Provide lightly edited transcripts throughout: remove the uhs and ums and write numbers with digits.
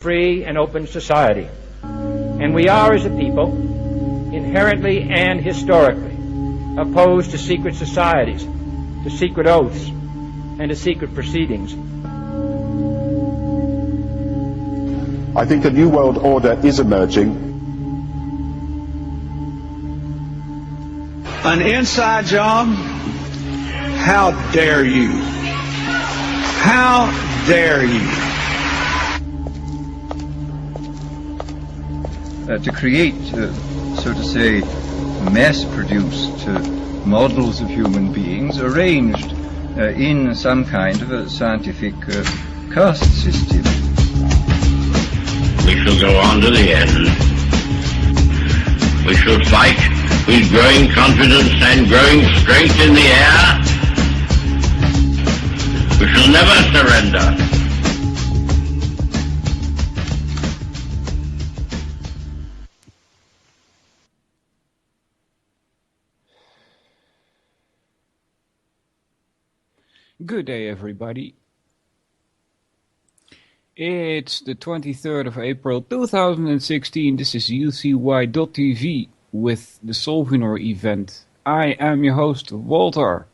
free and open society. And we are, as a people, inherently and historically opposed to secret societies, to secret oaths, and to secret proceedings. I think a new world order is emerging. An inside job? How dare you? How dare you? To create, so to say, mass-produced models of human beings arranged in some kind of a scientific caste system. We shall go on to the end. We shall fight with growing confidence and growing strength in the air. We shall never surrender. Good day, everybody. It's the 23rd of April 2016. This is UCY.tv with the Solvinur Event. I am your host, Walter.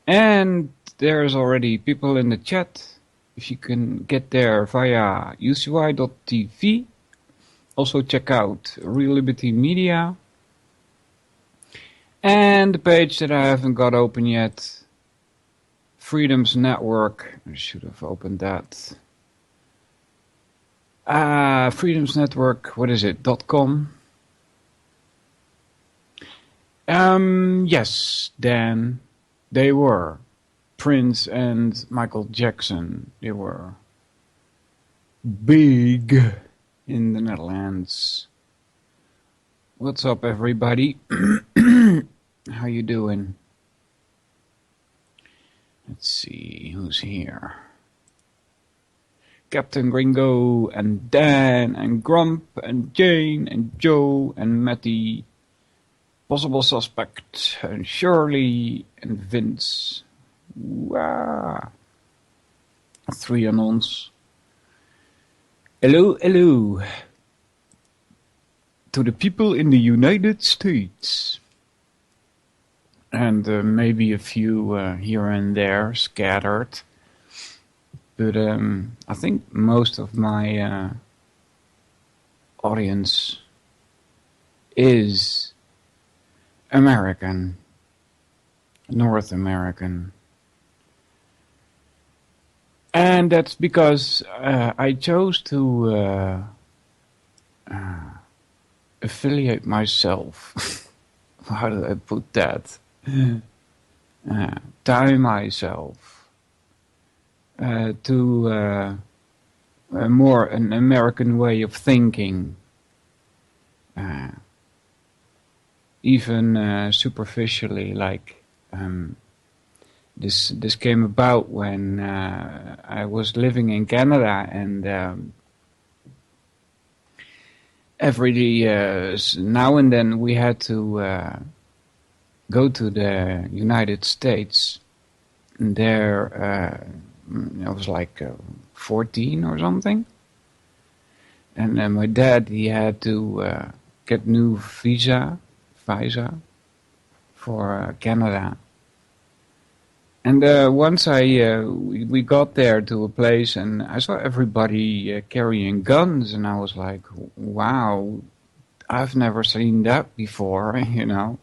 And there's already people in the chat. If you can get there via UCY.tv. Also check out Real Liberty Media. And the page that I haven't got open yet, Freedom's Network. I should have opened that. Freedom's Network, what is it? .com. Yes, Dan. They were. Prince and Michael Jackson. They were big in the Netherlands. What's up, everybody? How you doing? Let's see who's here. Captain Gringo and Dan and Grump and Jane and Joe and Matty. Possible Suspect and Shirley and Vince. Wow. 3 anons. Hello, hello. To the people in the United States. And maybe a few here and there scattered. But I think most of my audience is American, North American. And that's because I chose to affiliate myself. How did I put that? Tie myself to a more an American way of thinking, even superficially. Like this came about when I was living in Canada, and every now and then we had to go to the United States. And there, I was like 14 or something. And then my dad, he had to get new visa for Canada. And once we got there to a place, and I saw everybody carrying guns, and I was like, wow, I've never seen that before, you know.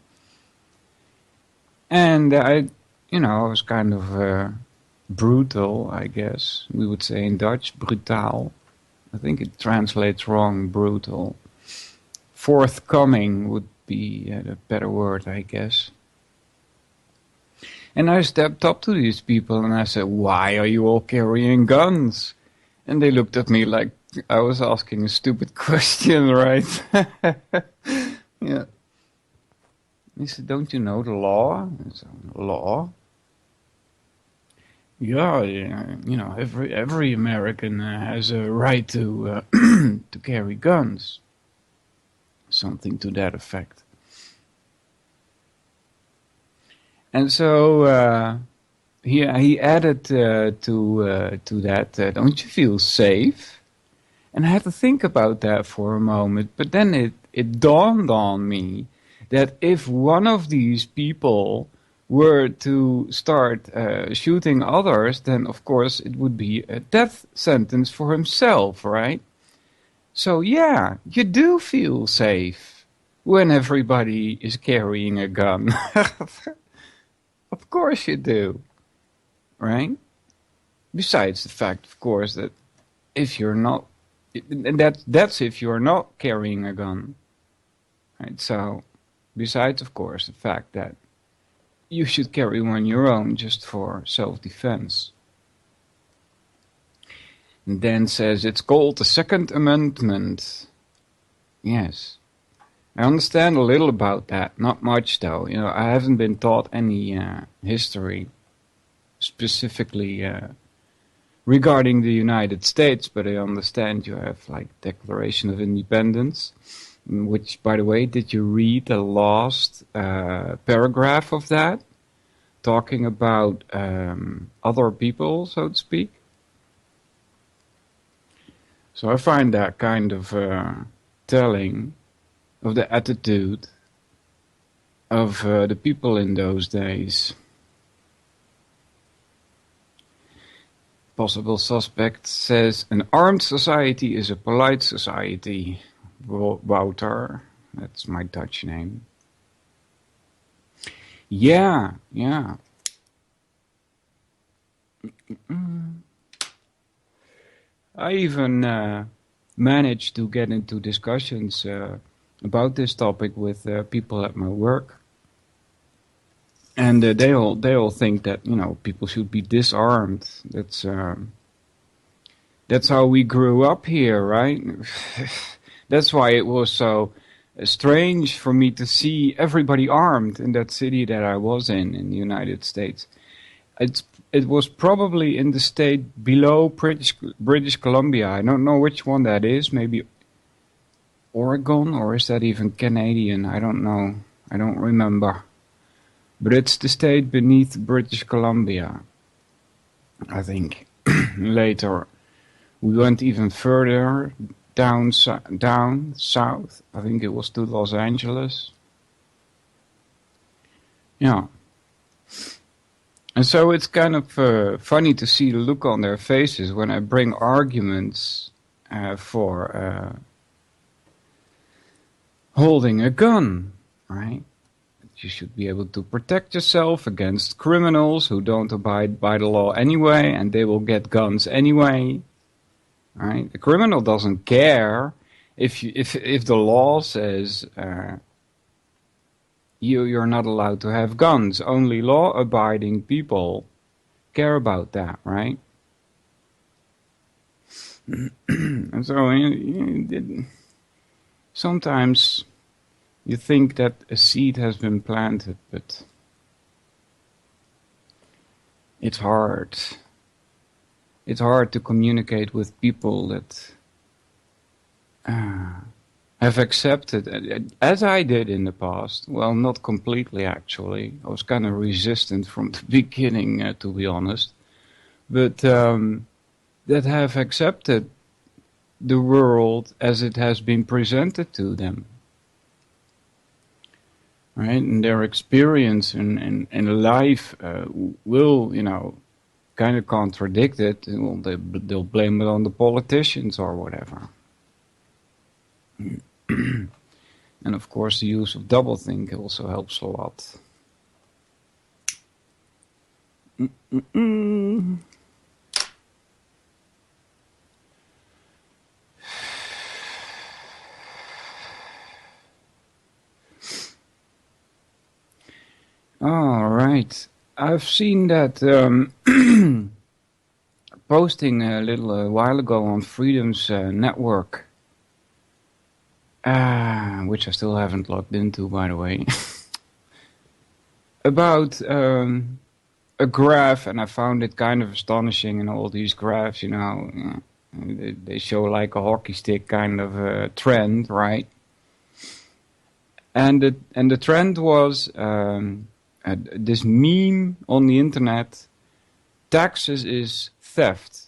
And I was kind of brutal, I guess. We would say in Dutch, brutaal. I think it translates wrong, brutal. Forthcoming would be a better word, I guess. And I stepped up to these people and I said, why are you all carrying guns? And they looked at me like I was asking a stupid question, right? Yeah. He said, don't you know the law? I said, law? Yeah, you know, every American has a right to to carry guns. Something to that effect. And so he added to that, don't you feel safe? And I had to think about that for a moment, but then it dawned on me that if one of these people were to start shooting others, then of course it would be a death sentence for himself, right? So yeah, you do feel safe when everybody is carrying a gun. Of course you do, right? Besides the fact, of course, that if you're not, that's if you're not carrying a gun, right? So, besides, of course, the fact that you should carry one your own just for self-defense. And then says it's called the Second Amendment. Yes. I understand a little about that, not much though. You know, I haven't been taught any history specifically regarding the United States, but I understand you have like Declaration of Independence, which, by the way, did you read the last paragraph of that, talking about other people, so to speak? So I find that kind of telling of the attitude of the people in those days. Possible suspect says, an armed society is a polite society. Wouter, that's my Dutch name. Yeah. I even managed to get into discussions about this topic with people at my work. And they all think that, you know, people should be disarmed. That's how we grew up here, right? That's why it was so strange for me to see everybody armed in that city that I was in the United States. It was probably in the state below British Columbia. I don't know which one that is. Maybe Oregon, or is that even Canadian? I don't know. I don't remember. But it's the state beneath British Columbia, I think. Later, we went even further down south. I think it was to Los Angeles. Yeah. And so it's kind of funny to see the look on their faces when I bring arguments for holding a gun, right? You should be able to protect yourself against criminals who don't abide by the law anyway, and they will get guns anyway. Right? The criminal doesn't care if the law says you're not allowed to have guns. Only law-abiding people care about that, right? And so sometimes you think that a seed has been planted, but it's hard. It's hard to communicate with people that have accepted, as I did in the past. Well, not completely, actually. I was kind of resistant from the beginning, to be honest. But that have accepted the world as it has been presented to them. Right, and their experience in life will, you know, kind of contradict it. Well, they'll blame it on the politicians or whatever. And of course, the use of doublethink also helps a lot. All right. I've seen that posting a little while ago on Freedom's network, which I still haven't logged into, by the way, about a graph, and I found it kind of astonishing. And all these graphs, you know, they show like a hockey stick kind of a trend, right? And the trend was this meme on the internet: taxes is theft.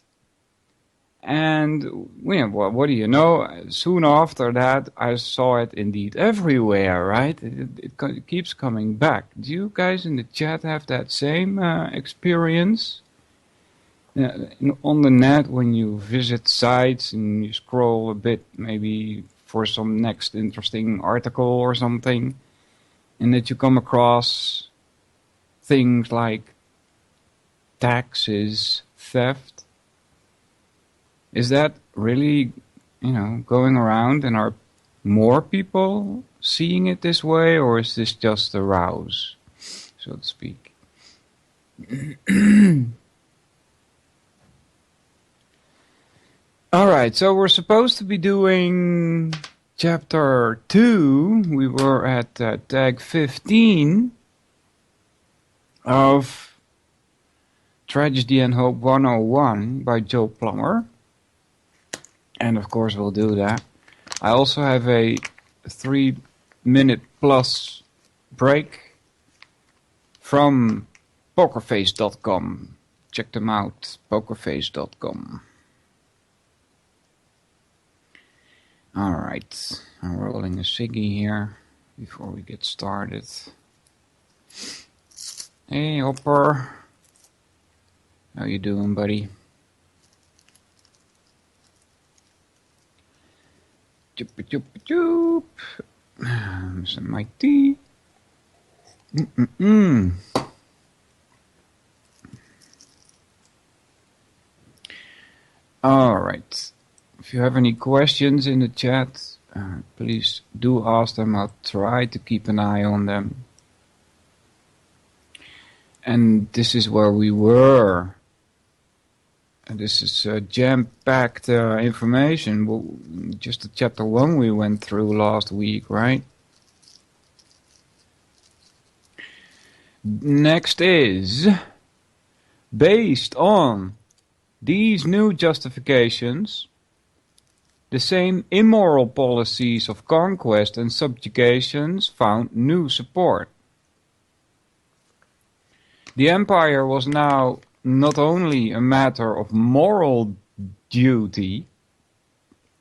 And what do you know? Soon after that, I saw it indeed everywhere, right? It keeps coming back. Do you guys in the chat have that same experience? On the net, when you visit sites and you scroll a bit, maybe for some next interesting article or something, and that you come across things like taxes, theft. Is that really, going around, and are more people seeing it this way, or is this just a rouse, so to speak? All right, so we're supposed to be doing chapter 2. We were at tag 15 of Tragedy and Hope 101 by Joe Plummer. And of course we'll do that. I also have a 3-minute plus break from pokerface.com. Check them out, pokerface.com. Alright, I'm rolling a ciggy here before we get started. Hey Hopper, how you doing, buddy? Choop. Some my tea. All right. If you have any questions in the chat, please do ask them. I'll try to keep an eye on them. And this is where we were. And this is jam-packed information. Well, just the chapter 1 we went through last week, right? Next is, based on these new justifications, the same immoral policies of conquest and subjugations found new support. The empire was now not only a matter of moral duty,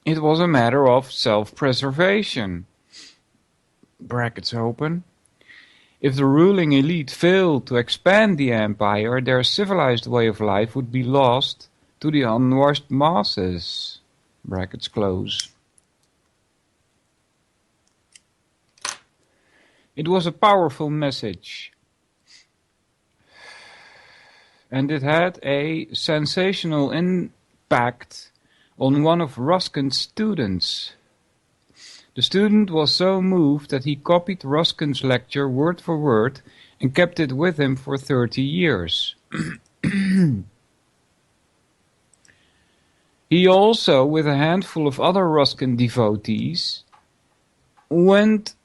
it was a matter of self-preservation. Brackets open. If the ruling elite failed to expand the empire, their civilized way of life would be lost to the unwashed masses. Brackets close. It was a powerful message. And it had a sensational impact on one of Ruskin's students. The student was so moved that he copied Ruskin's lecture word for word and kept it with him for 30 years. He also, with a handful of other Ruskin devotees, went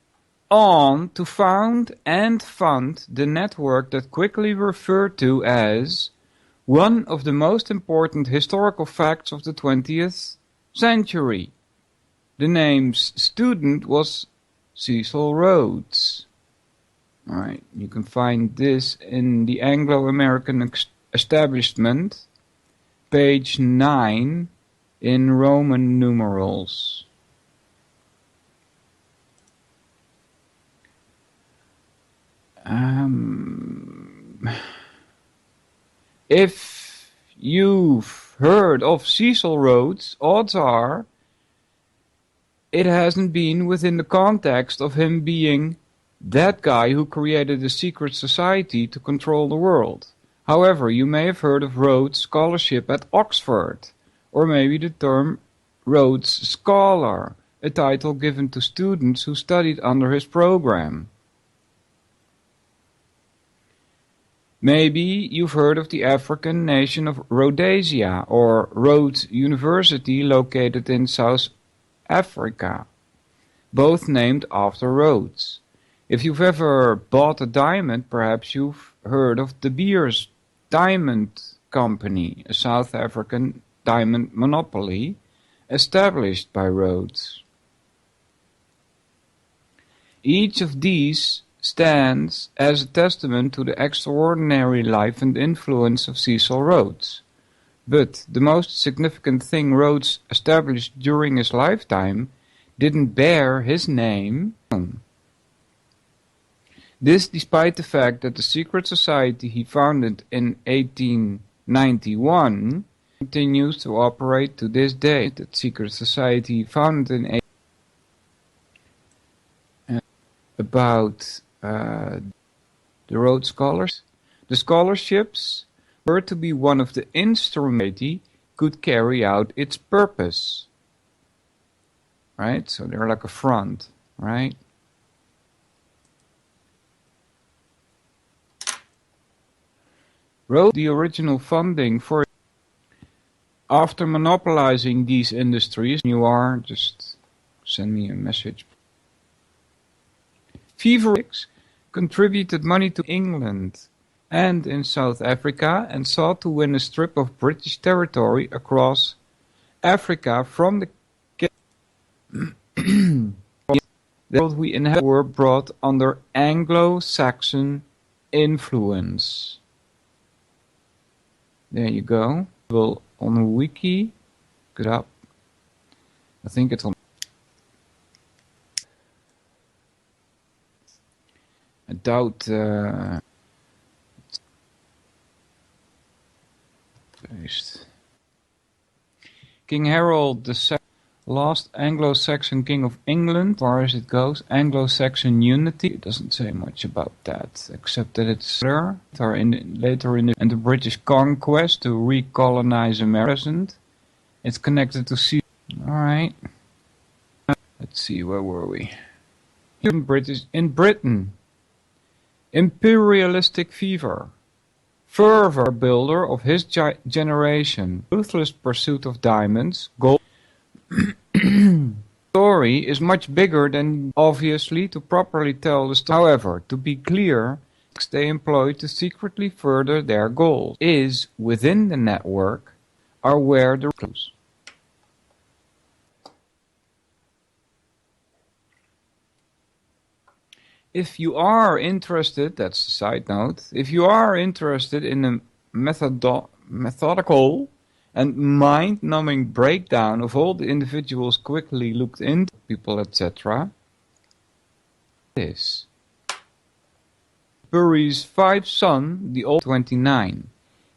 on to found and fund the network that quickly referred to as one of the most important historical facts of the 20th century. The name's student was Cecil Rhodes. Alright, you can find this in the Anglo-American Establishment, page 9, in Roman numerals. If you've heard of Cecil Rhodes, odds are it hasn't been within the context of him being that guy who created a secret society to control the world. However, you may have heard of Rhodes' scholarship at Oxford, or maybe the term Rhodes Scholar, a title given to students who studied under his program. Maybe you've heard of the African nation of Rhodesia, or Rhodes University, located in South Africa, both named after Rhodes. If you've ever bought a diamond, perhaps you've heard of De Beers Diamond Company, a South African diamond monopoly established by Rhodes. Each of these stands as a testament to the extraordinary life and influence of Cecil Rhodes. But the most significant thing Rhodes established during his lifetime didn't bear his name. This despite the fact that the secret society he founded in 1891 continues to operate to this day. That secret society founded in about the Rhodes Scholars. The scholarships were to be one of the instruments could carry out its purpose. Right? So they're like a front, right? Wrote the original funding for. After monopolizing these industries, you are, just send me a message. Feverix contributed money to England and in South Africa and sought to win a strip of British territory across Africa from the world we inhabit were brought under Anglo-Saxon influence. There you go. Well, on a wiki, look it up. I think it's on. I doubt. Paste. King Harold II, last Anglo-Saxon king of England, as far as it goes, Anglo-Saxon unity. It doesn't say much about that, except that it's later in the British conquest to recolonize America. It's connected to sea. All right. Let's see, where were we? In Britain, imperialistic fever. Fervor builder of his generation, ruthless pursuit of diamonds, gold. Story is much bigger than obviously to properly tell the story. However, to be clear, they employ to secretly further their goals is within the network are where the clues. If you are interested, that's a side note, if you are interested in a methodical and mind-numbing breakdown of all the individuals quickly looked into, people, etc., this. Bury's 5th son, the old 29.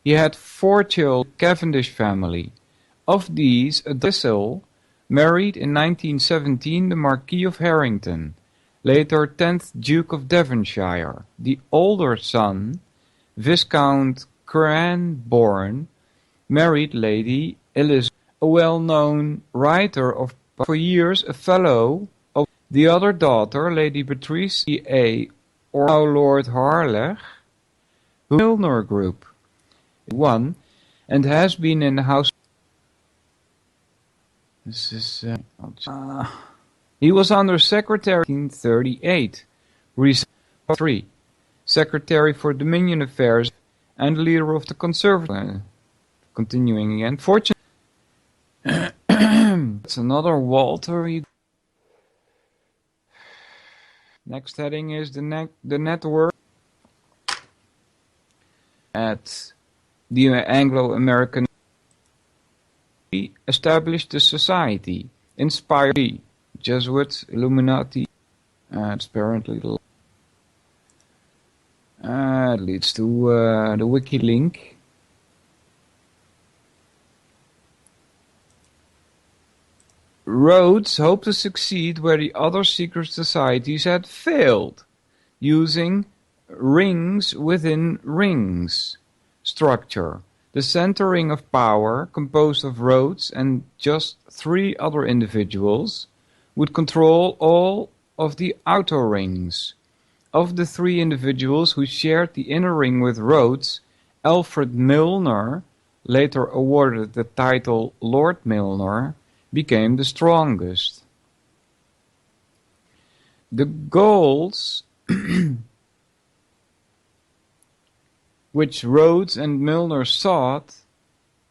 He had 4 children, Cavendish family. Of these, a Dissel married in 1917 the Marquis of Harrington, later 10th Duke of Devonshire. The older son, Viscount Cranborne, married Lady Elizabeth, a well-known writer of for years a fellow of the other daughter, Lady Beatrice A. or now Lord Harlech, Milner Group, one, and has been in the house. This is he was under Secretary in 1938, 3, Secretary for Dominion Affairs and leader of the Conservative. Continuing again, fortunately, it's another Walter. Next heading is the network at the Anglo-American established the society, inspired the Jesuits, Illuminati, apparently it leads to the wiki link. Rhodes hoped to succeed where the other secret societies had failed, using rings within rings structure. The center ring of power, composed of Rhodes and just 3 other individuals, would control all of the outer rings. Of the 3 individuals who shared the inner ring with Rhodes, Alfred Milner, later awarded the title Lord Milner, became the strongest. The goals which Rhodes and Milner sought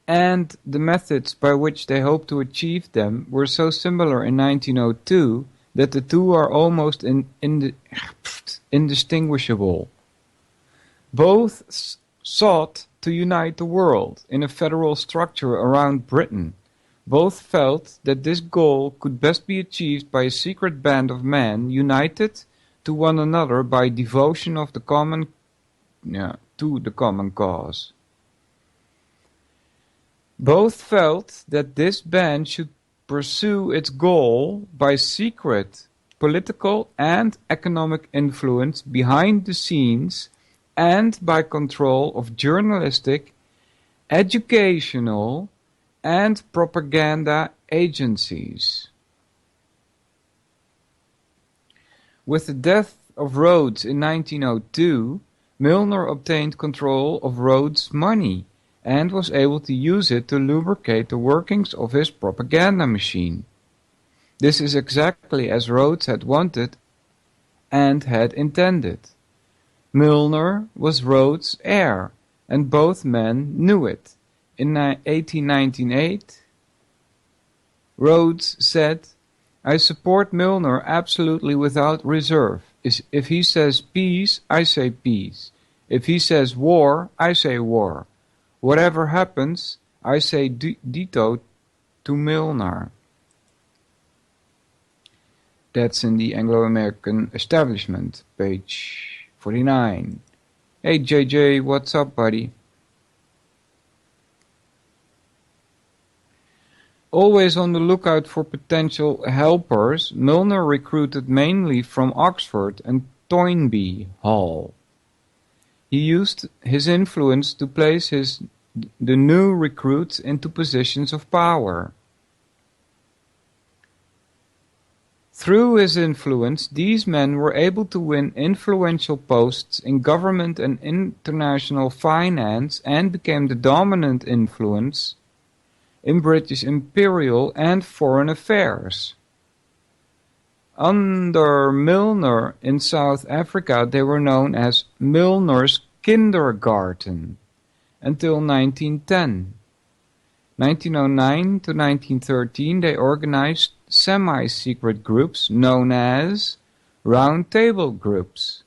and the methods by which they hoped to achieve them were so similar in 1902 that the two are almost indistinguishable. Both sought to unite the world in a federal structure around Britain. Both felt that this goal could best be achieved by a secret band of men united to one another by devotion of the to the common cause. Both felt that this band should pursue its goal by secret political and economic influence behind the scenes and by control of journalistic, educational, and propaganda agencies. With the death of Rhodes in 1902, Milner obtained control of Rhodes' money and was able to use it to lubricate the workings of his propaganda machine. This is exactly as Rhodes had wanted and had intended. Milner was Rhodes' heir, and both men knew it. In 1898, Rhodes said, "I support Milner absolutely without reserve. If he says peace, I say peace. If he says war, I say war. Whatever happens, I say ditto to Milner." That's in the Anglo-American Establishment, page 49. Hey JJ, what's up, buddy? Always on the lookout for potential helpers, Milner recruited mainly from Oxford and Toynbee Hall. He used his influence to place the new recruits into positions of power. Through his influence, these men were able to win influential posts in government and international finance and became the dominant influence in British imperial and foreign affairs. Under Milner in South Africa, they were known as Milner's Kindergarten until 1910. 1909 to 1913, they organized semi-secret groups known as Round Table Groups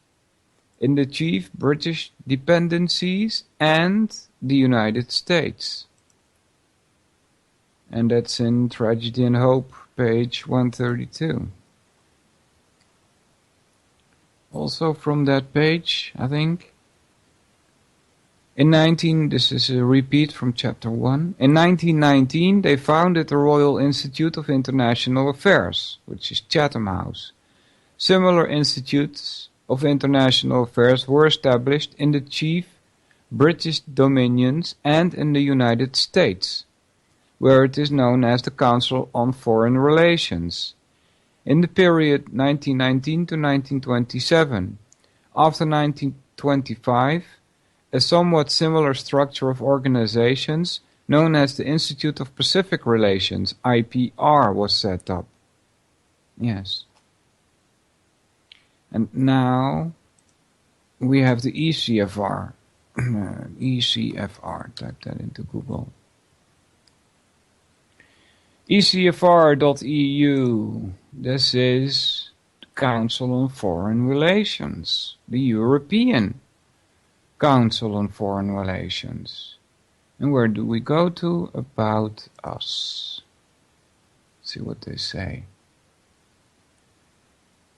in the chief British dependencies and the United States. And that's in Tragedy and Hope, page 132. Also from that page, I think. This is a repeat from chapter 1. In 1919, they founded the Royal Institute of International Affairs, which is Chatham House. Similar institutes of international affairs were established in the chief British dominions and in the United States, where it is known as the Council on Foreign Relations. In the period 1919 to 1927, after 1925, a somewhat similar structure of organizations known as the Institute of Pacific Relations, IPR, was set up. Yes. And now we have the ECFR. ECFR, type that into Google. ECFR.eu. This is the Council on Foreign Relations, the European Council on Foreign Relations. And where do we go to? About Us. Let's see what they say.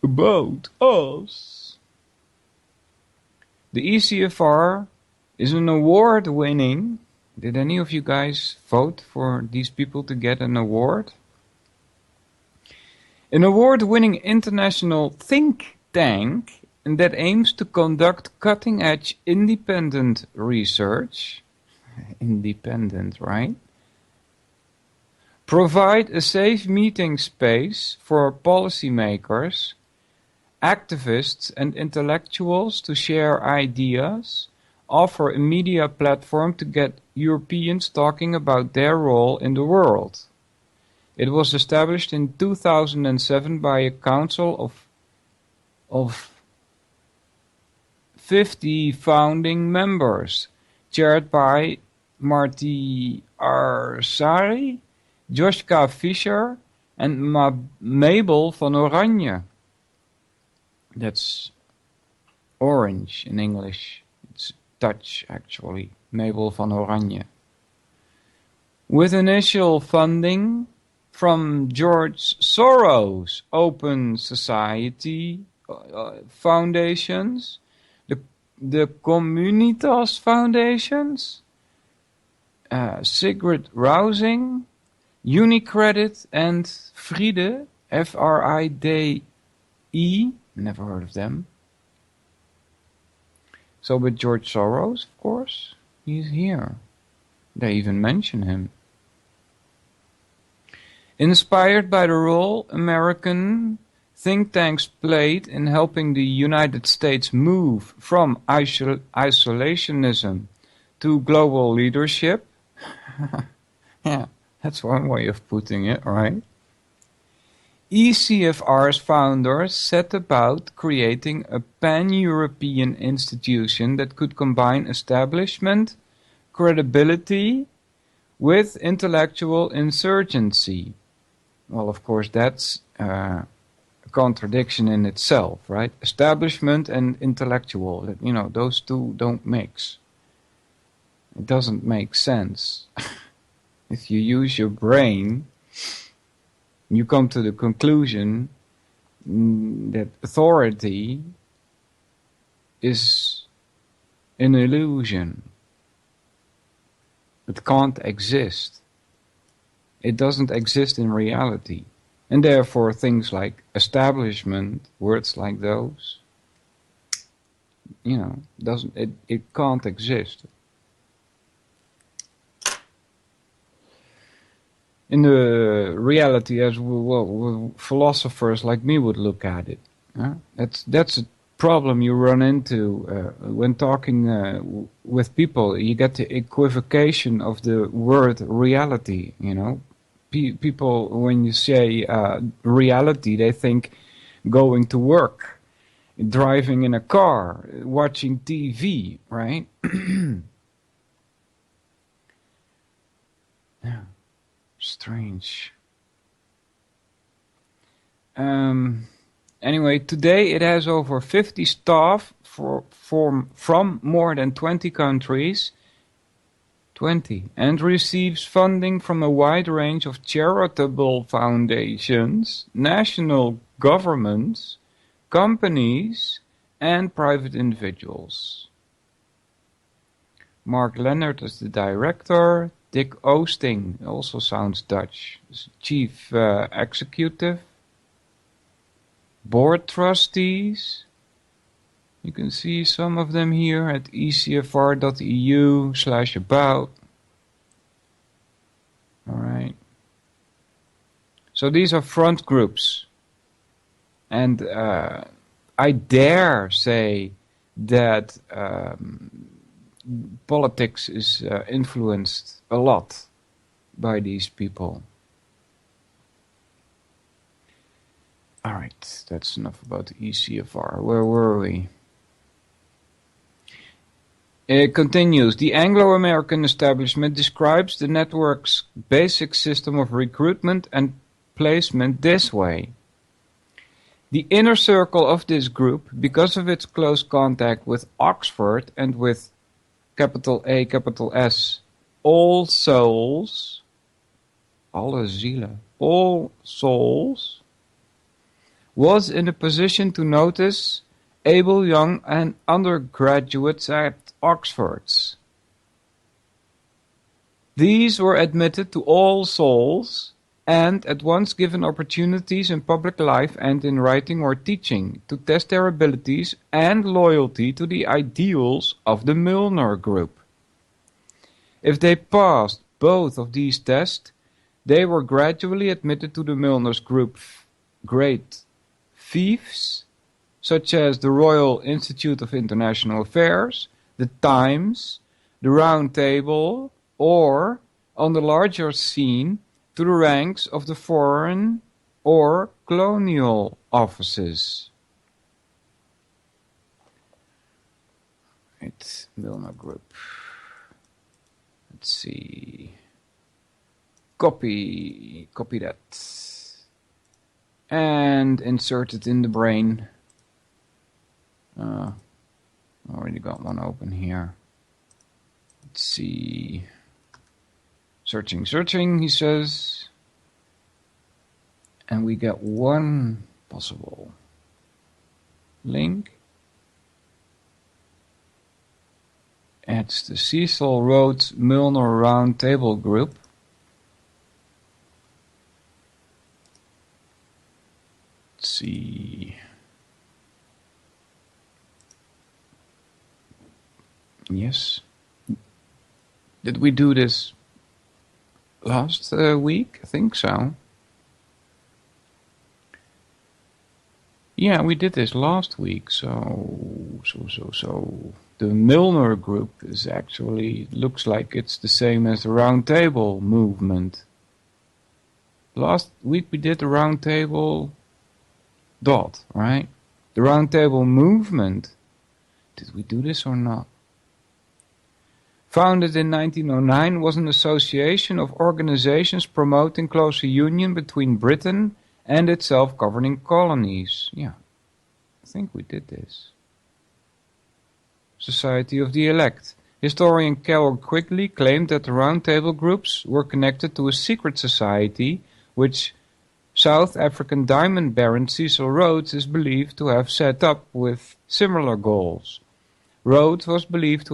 About Us. The ECFR is an award-winning... Did any of you guys vote for these people to get an award? An award-winning international think tank that aims to conduct cutting-edge independent research. Independent, right? Provide a safe meeting space for policymakers, activists and intellectuals to share ideas, offer a media platform to get Europeans talking about their role in the world. It was established in 2007 by a council of 50 founding members, chaired by Marty Arsari, Joschka Fischer, and Mabel van Oranje. That's orange in English. It's Dutch, actually, Mabel van Oranje. With initial funding from George Soros' Open Society foundations, the Communitas foundations, Sigrid Rousing, Unicredit, and Friede, Fride, never heard of them. So with George Soros, of course, he's here. They even mention him. Inspired by the role American think tanks played in helping the United States move from isolationism to global leadership. Yeah, that's one way of putting it, right? ECFR's founders set about creating a pan-European institution that could combine establishment, credibility, with intellectual insurgency. Well, of course, that's a contradiction in itself, right? Establishment and intellectual, those two don't mix. It doesn't make sense. If you use your brain, you come to the conclusion that authority is an illusion. It can't exist. It doesn't exist in reality. And therefore things like establishment, words like those, it can't exist. In the reality as philosophers like me would look at it. That's a problem you run into when talking with people. You get the equivocation of the word reality, People, when you say reality, they think going to work, driving in a car, watching TV, right? Yeah. Strange. Anyway, today it has over 50 staff from more than 20 countries, and receives funding from a wide range of charitable foundations, national governments, companies, and private individuals. Mark Leonard is the director. Dick Oosting, also sounds Dutch, chief executive. Board trustees, you can see some of them here at ecfr.eu/about. Alright. So these are front groups. And I dare say that politics is influenced a lot by these people. Alright, that's enough about the ECFR. Where were we? It continues. The Anglo-American establishment describes the network's basic system of recruitment and placement this way. The inner circle of this group, because of its close contact with Oxford and with capital A, capital S, All Souls, alle zielen, all souls, was in a position to notice able young and undergraduates at Oxfords. These were admitted to All Souls and at once given opportunities in public life and in writing or teaching to test their abilities and loyalty to the ideals of the Milner Group. If they passed both of these tests, they were gradually admitted to the Milner's Group great fiefs, such as the Royal Institute of International Affairs, the Times, the Round Table, or, on the larger scene, to the ranks of the foreign or colonial offices. Right, Milner Group. Let's see. Copy that. And insert it in the brain. Already got one open here. Let's see. Searching, he says. And we get one possible link. It's the Cecil Rhodes Milner Roundtable Group. Let's see. Yes. Did we do this last week? I think so. Yeah, we did this last week. So. The Milner Group is actually, looks like it's the same as the Roundtable movement. Last week we did the Roundtable dot, right? The Roundtable movement. Did we do this or not? Founded in 1909, was an association of organizations promoting closer union between Britain and its self-governing colonies. Yeah, I think we did this. Society of the Elect. Historian Carol Quigley claimed that the Roundtable groups were connected to a secret society which South African diamond baron Cecil Rhodes is believed to have set up with similar goals. Rhodes was believed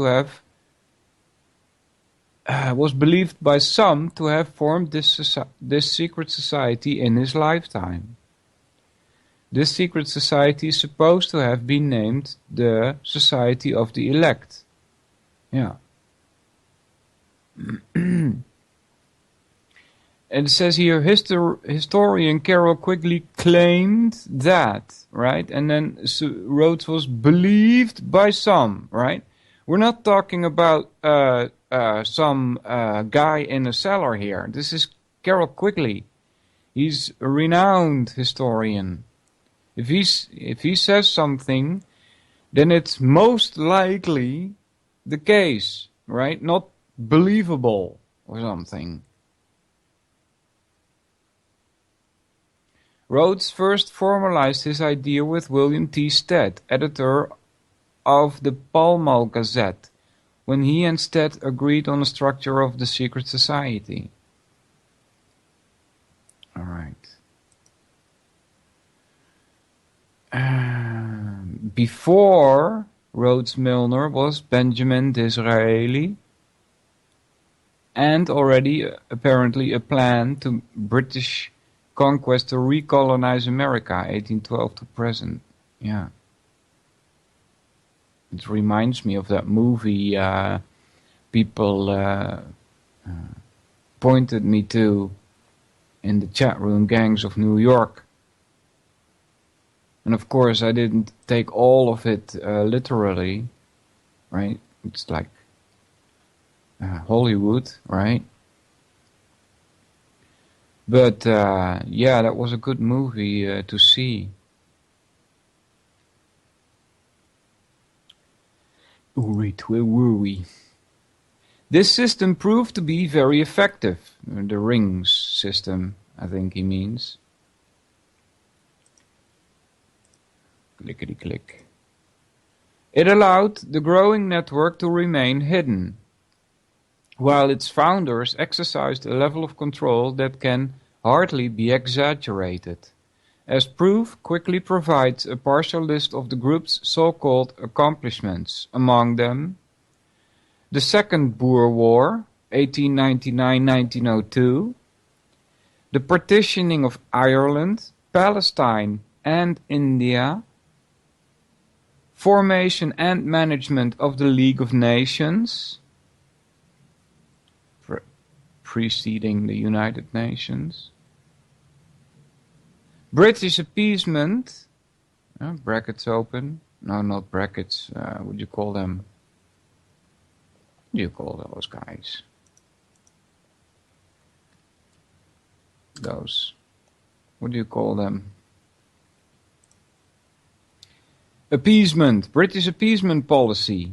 by some to have formed this secret society in his lifetime. This secret society is supposed to have been named the Society of the Elect. Yeah. And it says here, historian Carol Quigley claimed that, right? And then Rhodes was believed by some, right? We're not talking about some guy in a cellar here. This is Carol Quigley. He's a renowned historian. If he says something, then it's most likely the case, right? Not believable or something. Rhodes first formalized his idea with William T. Stead, editor of the Pall Mall Gazette, when he and Stead agreed on the structure of the secret society. All right. Before Rhodes Milner was Benjamin Disraeli, and already apparently a plan to British conquest to recolonize America, 1812 to present. Yeah. It reminds me of that movie people pointed me to in the chat room, Gangs of New York. And of course I didn't take all of it literally, right? It's like Hollywood, right? But yeah, that was a good movie to see. Alright, where were we? This system proved to be very effective. The rings system, I think he means. Clickety click. It allowed the growing network to remain hidden, while its founders exercised a level of control that can hardly be exaggerated. As proof, Quigley provides a partial list of the group's so-called accomplishments, among them the Second Boer War, 1899-1902, the partitioning of Ireland, Palestine and India, formation and management of the League of Nations, preceding the United Nations, British appeasement, brackets open, no, not brackets, what do you call them? What do you call those guys? Those, what do you call them? Appeasement, British appeasement policy,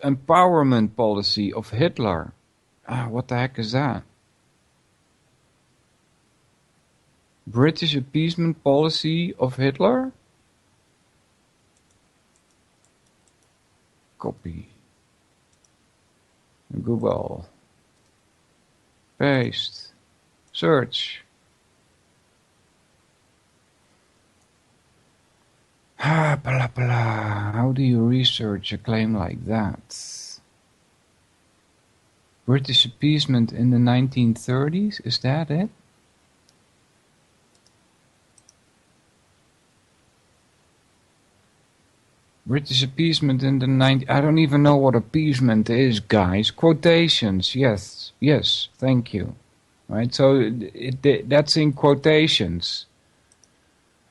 empowerment policy of Hitler. What the heck is that? British appeasement policy of Hitler? Copy. Google. Paste. Search. Ah, blah, blah. How do you research a claim like that? British appeasement in the 1930s, is that it? British appeasement in the 90s. I don't even know what appeasement is, guys. Quotations, yes, thank you. Right, so that's in quotations.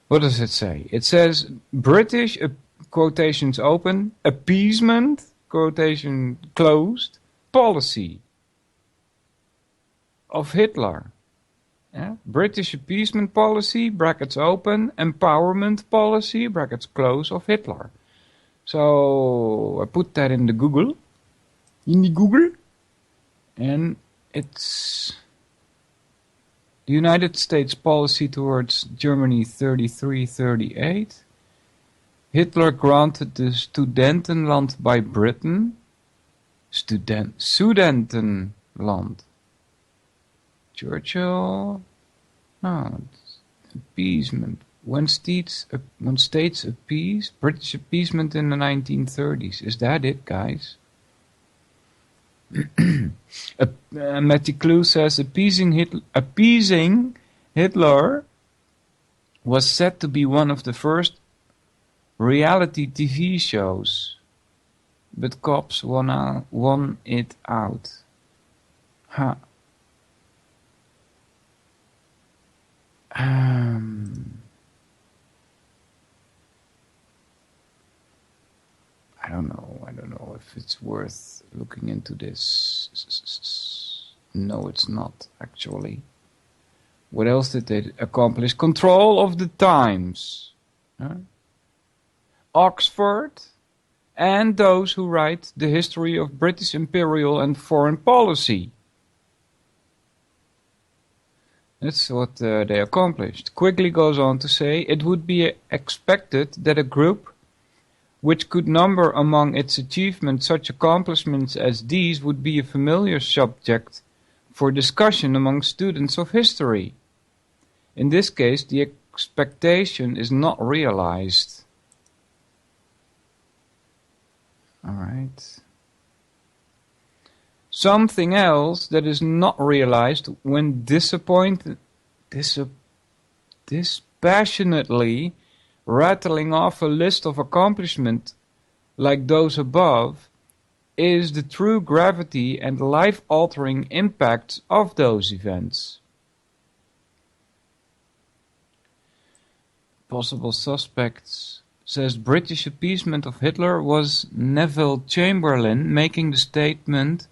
What does it say? It says British, quotations open, appeasement, quotation closed, policy of Hitler. Yeah? British appeasement policy, brackets open, empowerment policy, brackets close, of Hitler. So I put that in the Google, and it's the United States policy towards Germany 33-38. Hitler granted the Sudetenland by Britain. Sudetenland. Churchill. No, appeasement. When states appease, British appeasement in the 1930s. Is that it, guys? Matty Clue says appeasing Hitler was said to be one of the first reality TV shows, but cops won it out. Huh. I don't know if it's worth looking into this. No, it's not, actually. What else did they accomplish? Control of the Times. Huh? Oxford, and those who write the history of British imperial and foreign policy. That's what they accomplished. Quigley goes on to say, it would be expected that a group which could number among its achievements such accomplishments as these would be a familiar subject for discussion among students of history. In this case, the expectation is not realized. All right. Something else that is not realized when dispassionately rattling off a list of accomplishments like those above is the true gravity and life-altering impacts of those events. Possible suspects says British appeasement of Hitler was Neville Chamberlain making the statement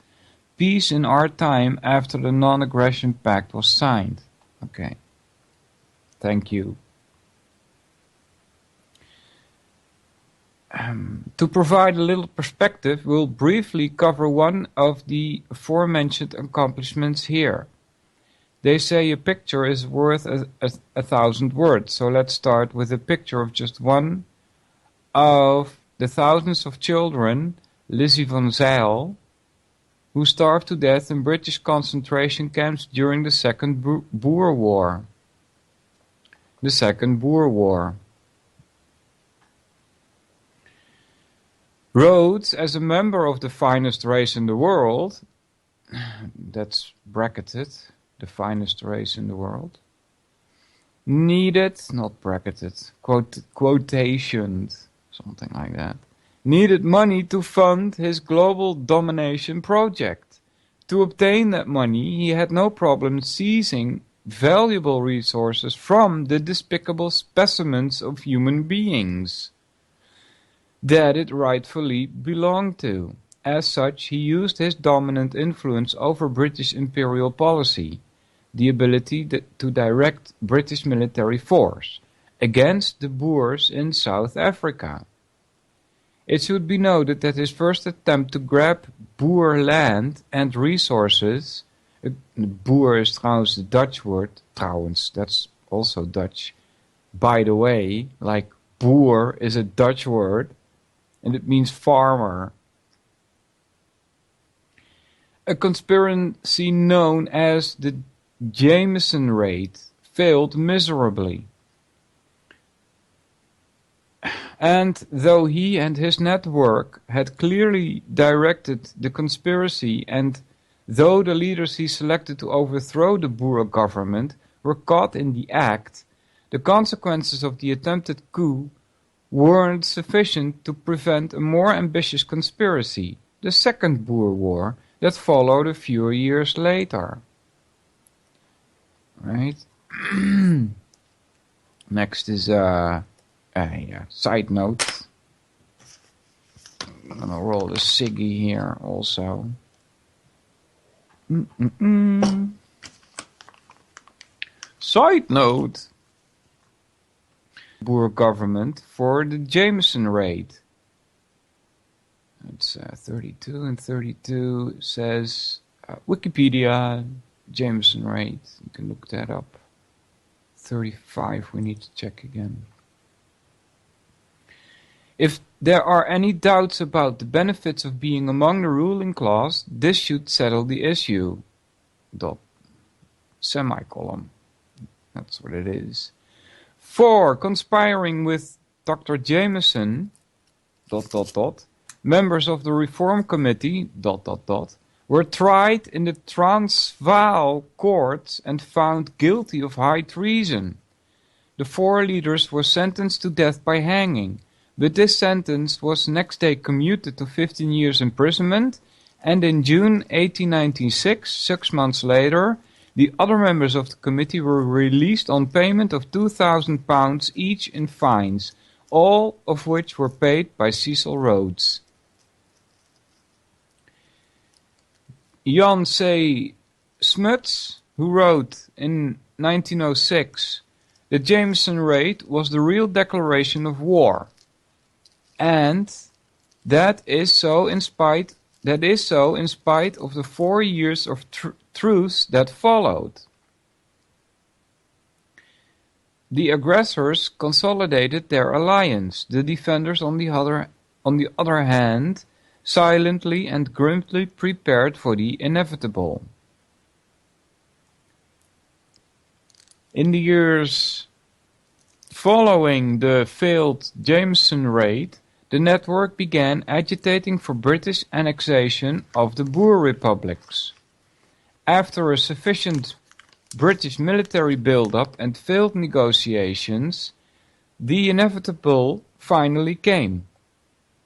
peace in our time after the non-aggression pact was signed. Okay. Thank you. To provide a little perspective, we'll briefly cover one of the aforementioned accomplishments here. They say a picture is worth a 1,000 words, so let's start with a picture of just one of the thousands of children, Lizzie van Zyl, who starved to death in British concentration camps during the Second Boer War. The Second Boer War. Rhodes, as a member of the finest race in the world, that's bracketed, the finest race in the world, needed, not bracketed, quotations, something like that, needed money to fund his global domination project. To obtain that money, he had no problem seizing valuable resources from the despicable specimens of human beings that it rightfully belonged to. As such, he used his dominant influence over British imperial policy, the ability to direct British military force, against the Boers in South Africa. It should be noted that his first attempt to grab Boer land and resources, Boer is trouwens the Dutch word, trouwens, that's also Dutch, by the way, like boer is a Dutch word, and it means farmer. A conspiracy known as the Jameson Raid failed miserably. And though he and his network had clearly directed the conspiracy, and though the leaders he selected to overthrow the Boer government were caught in the act, the consequences of the attempted coup weren't sufficient to prevent a more ambitious conspiracy, the Second Boer War, that followed a few years later. Right? Next is a side note. I'm gonna roll the ciggy here also. Side note. Boer government for the Jameson Raid. It's 32 and 32 says Wikipedia, Jameson Raid. You can look that up. 35 we need to check again. If there are any doubts about the benefits of being among the ruling class, this should settle the issue. Dot. Semicolon. That's what it is. 4. Conspiring with Dr. Jameson, ... members of the Reform Committee, ... were tried in the Transvaal court and found guilty of high treason. The 4 leaders were sentenced to death by hanging, but this sentence was next day commuted to 15 years imprisonment, and in June 1896, 6 months later, the other members of the committee were released on payment of £2,000 each in fines, all of which were paid by Cecil Rhodes. Jan C. Smuts, who wrote in 1906, "The Jameson Raid was the real declaration of war, and that is so in spite of the 4 years of truce that followed. The aggressors consolidated their alliance. The defenders, on the other hand, silently and grimly prepared for the inevitable." In the years following the failed Jameson Raid, the network began agitating for British annexation of the Boer republics. After a sufficient British military build-up and failed negotiations, the inevitable finally came.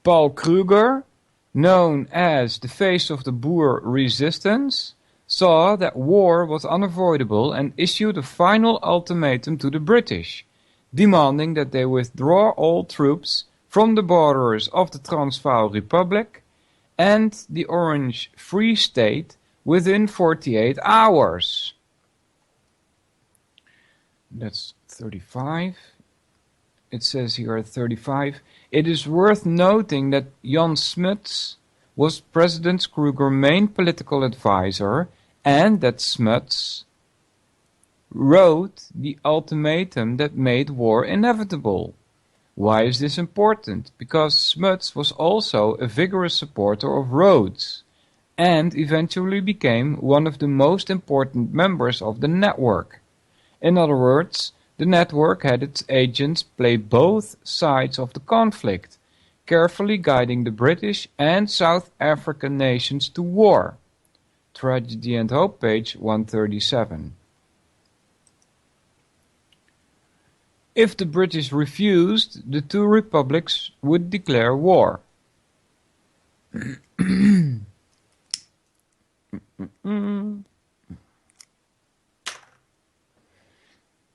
Paul Kruger, known as the face of the Boer resistance, saw that war was unavoidable and issued a final ultimatum to the British, demanding that they withdraw all troops from the borders of the Transvaal Republic and the Orange Free State within 48 hours. That's 35. It says here at 35, it is worth noting that Jan Smuts was President Kruger's main political advisor and that Smuts wrote the ultimatum that made war inevitable. Why is this important? Because Smuts was also a vigorous supporter of Rhodes and eventually became one of the most important members of the network. In other words, the network had its agents play both sides of the conflict, carefully guiding the British and South African nations to war. Tragedy and Hope, page 137. If the British refused, the two republics would declare war.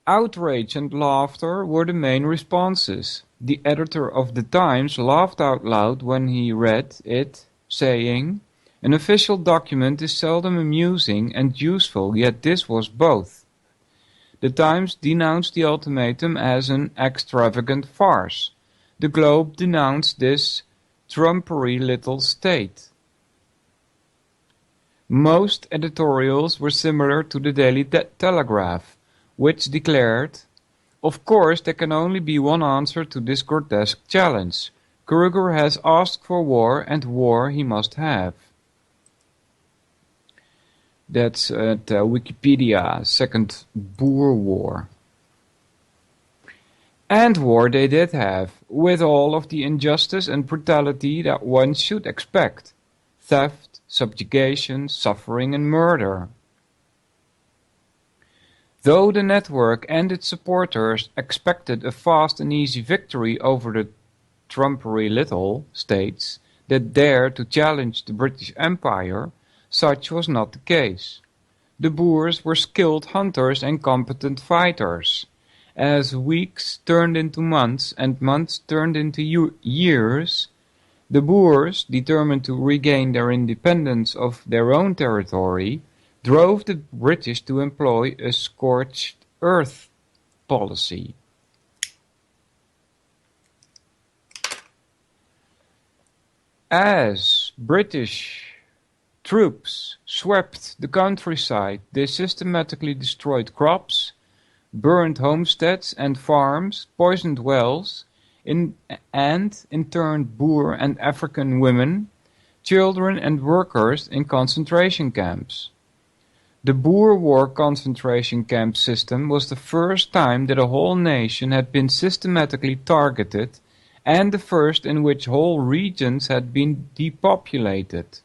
Outrage and laughter were the main responses. The editor of The Times laughed out loud when he read it, saying, "An official document is seldom amusing and useful, yet this was both." The Times denounced the ultimatum as an extravagant farce. The Globe denounced this trumpery little state. Most editorials were similar to the Daily Telegraph, which declared, "Of course there can only be one answer to this grotesque challenge. Kruger has asked for war, and war he must have." That's at Wikipedia, Second Boer War. And war they did have, with all of the injustice and brutality that one should expect. Theft, subjugation, suffering and murder. Though the network and its supporters expected a fast and easy victory over the trumpery little states that dared to challenge the British Empire, such was not the case. The Boers were skilled hunters and competent fighters. As weeks turned into months and months turned into years, the Boers, determined to regain their independence of their own territory, drove the British to employ a scorched earth policy. As British troops swept the countryside, they systematically destroyed crops, burned homesteads and farms, poisoned wells, and interned Boer and African women, children and workers in concentration camps. The Boer War concentration camp system was the first time that a whole nation had been systematically targeted and the first in which whole regions had been depopulated.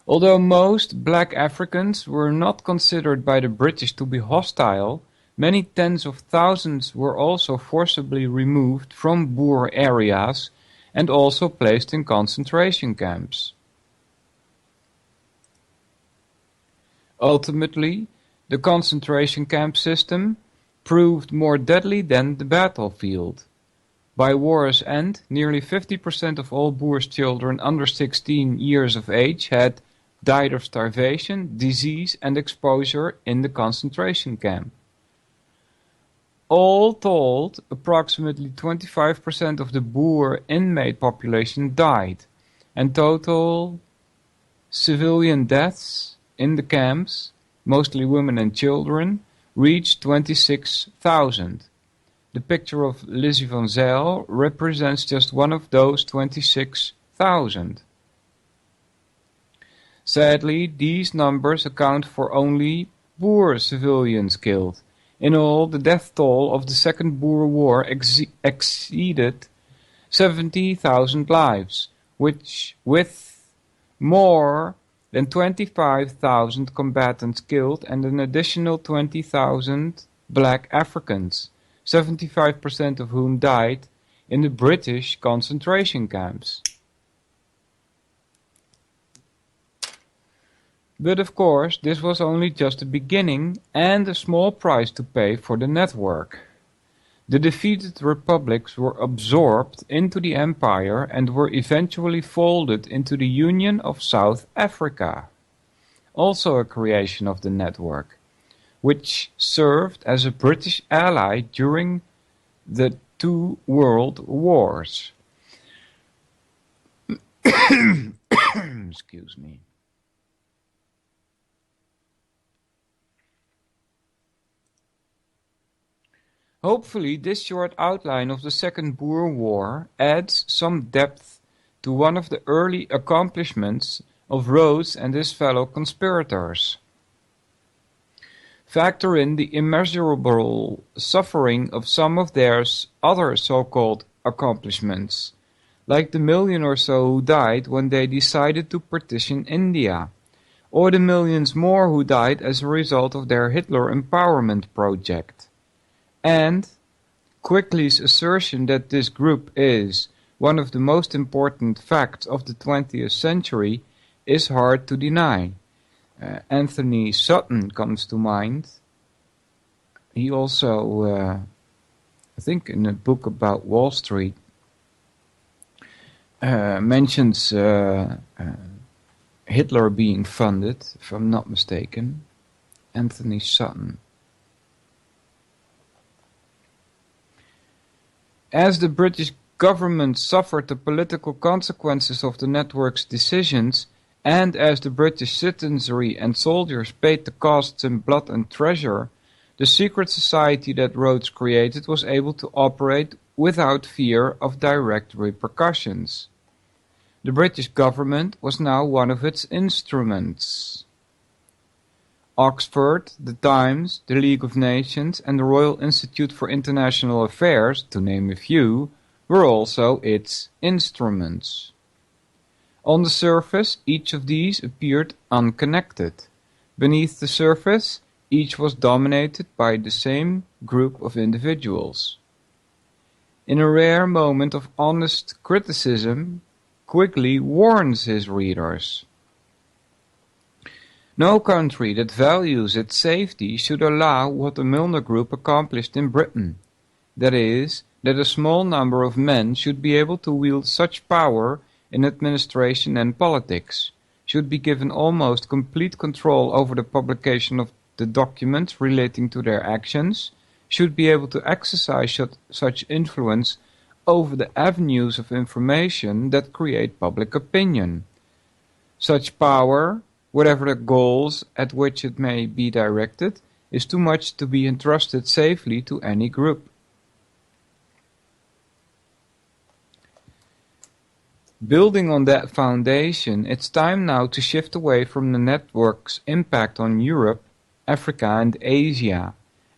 Although most black Africans were not considered by the British to be hostile, many tens of thousands were also forcibly removed from Boer areas and also placed in concentration camps. Ultimately, the concentration camp system proved more deadly than the battlefield. By war's end, nearly 50% of all Boers' children under 16 years of age had died of starvation, disease and exposure in the concentration camp. All told, approximately 25% of the Boer inmate population died, and total civilian deaths in the camps, mostly women and children, reached 26,000. The picture of Lizzie van Zyl represents just one of those 26,000. Sadly, these numbers account for only Boer civilians killed. In all, the death toll of the Second Boer War exceeded 70,000 lives, which, with more than 25,000 combatants killed and an additional 20,000 black Africans, 75% of whom died in the British concentration camps. But of course, this was only just the beginning and a small price to pay for the network. The defeated republics were absorbed into the empire and were eventually folded into the Union of South Africa, also a creation of the network, which served as a British ally during the two world wars. Excuse me. Hopefully, this short outline of the Second Boer War adds some depth to one of the early accomplishments of Rhodes and his fellow conspirators. Factor in the immeasurable suffering of some of their other so-called accomplishments, like the million or so who died when they decided to partition India, or the millions more who died as a result of their Hitler empowerment project. And Quigley's assertion that this group is one of the most important facts of the 20th century is hard to deny. Anthony Sutton comes to mind. He also, I think in a book about Wall Street, mentions Hitler being funded, if I'm not mistaken. Anthony Sutton. As the British government suffered the political consequences of the network's decisions, and as the British citizenry and soldiers paid the costs in blood and treasure, the secret society that Rhodes created was able to operate without fear of direct repercussions. The British government was now one of its instruments. Oxford, the Times, the League of Nations and the Royal Institute for International Affairs, to name a few, were also its instruments. On the surface, each of these appeared unconnected. Beneath the surface, each was dominated by the same group of individuals. In a rare moment of honest criticism, Quigley warns his readers. No country that values its safety should allow what the Milner Group accomplished in Britain, that is, that a small number of men should be able to wield such power in administration and politics, should be given almost complete control over the publication of the documents relating to their actions, should be able to exercise such influence over the avenues of information that create public opinion. Such power, whatever the goals at which it may be directed, is too much to be entrusted safely to any group. Building on that foundation, it's time now to shift away from the network's impact on Europe, Africa and Asia.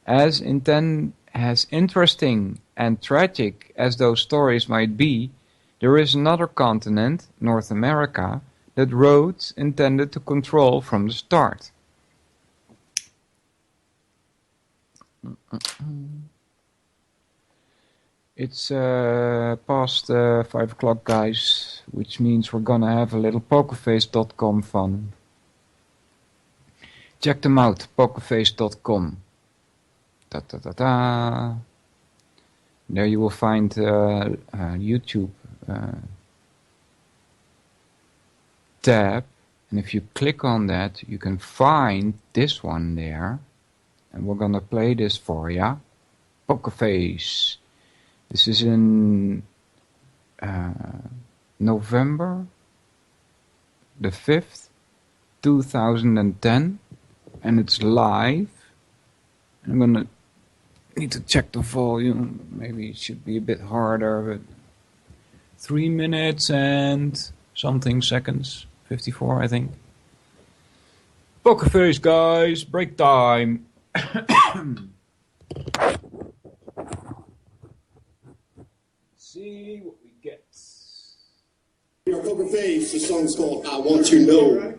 As interesting and tragic as those stories might be, there is another continent, North America, that Rhodes intended to control from the start. It's past 5 o'clock, guys, which means we're gonna have a little pokerface.com fun. Check them out, pokerface.com. There you will find YouTube tab, and if you click on that, you can find this one there, and we're gonna play this for ya. Pokerface. This is in November the 5th, 2010, and it's live. I'm gonna need to check the volume. Maybe it should be a bit harder, but 3 minutes and something seconds, 54 I think. Pokerface, guys, break time. See what we get. Your Poker Face, the song's called I Want to Know.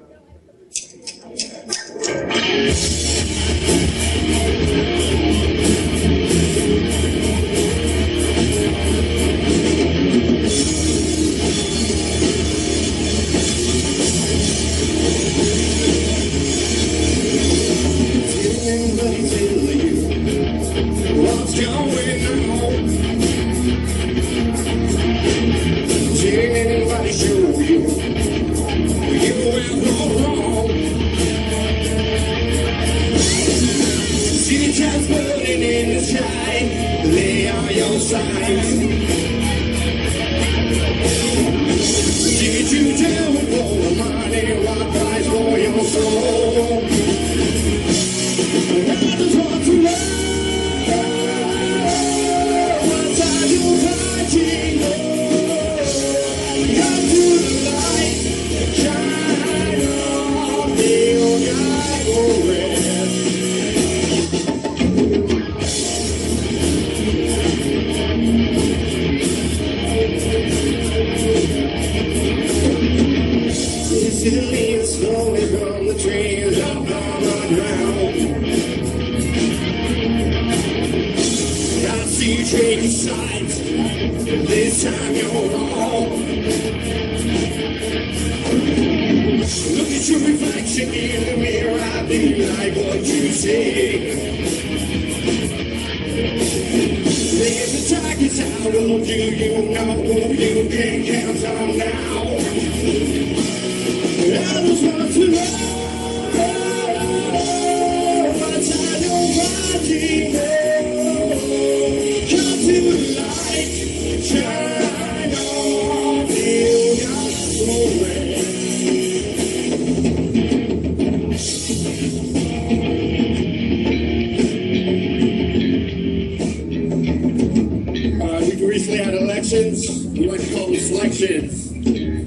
We like to call them selections.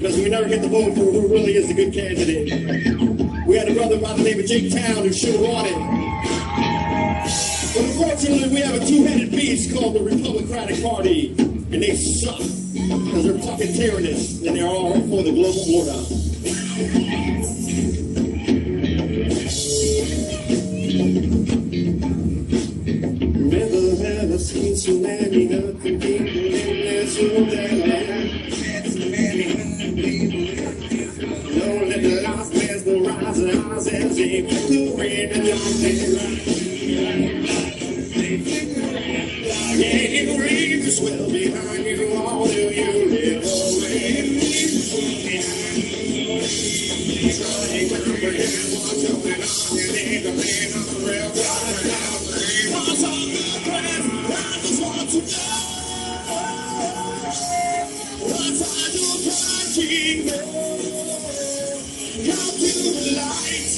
because we never get the vote for who really is the good candidate. We had a brother by the name of Jake Town who should have won it. But unfortunately, we have a two-headed beast called the Republican Party, and they suck because they're fucking tyrannists, and they're all for the global order. Never ever seen so many nothing people in this world don't let the last man's the rise and eyes as they victory and it rains well behind you, all do you live away. Trying to comprehend what's going on, you need to be on the real side. What's on the plan? I just want to know. What's on your fighting come to the light,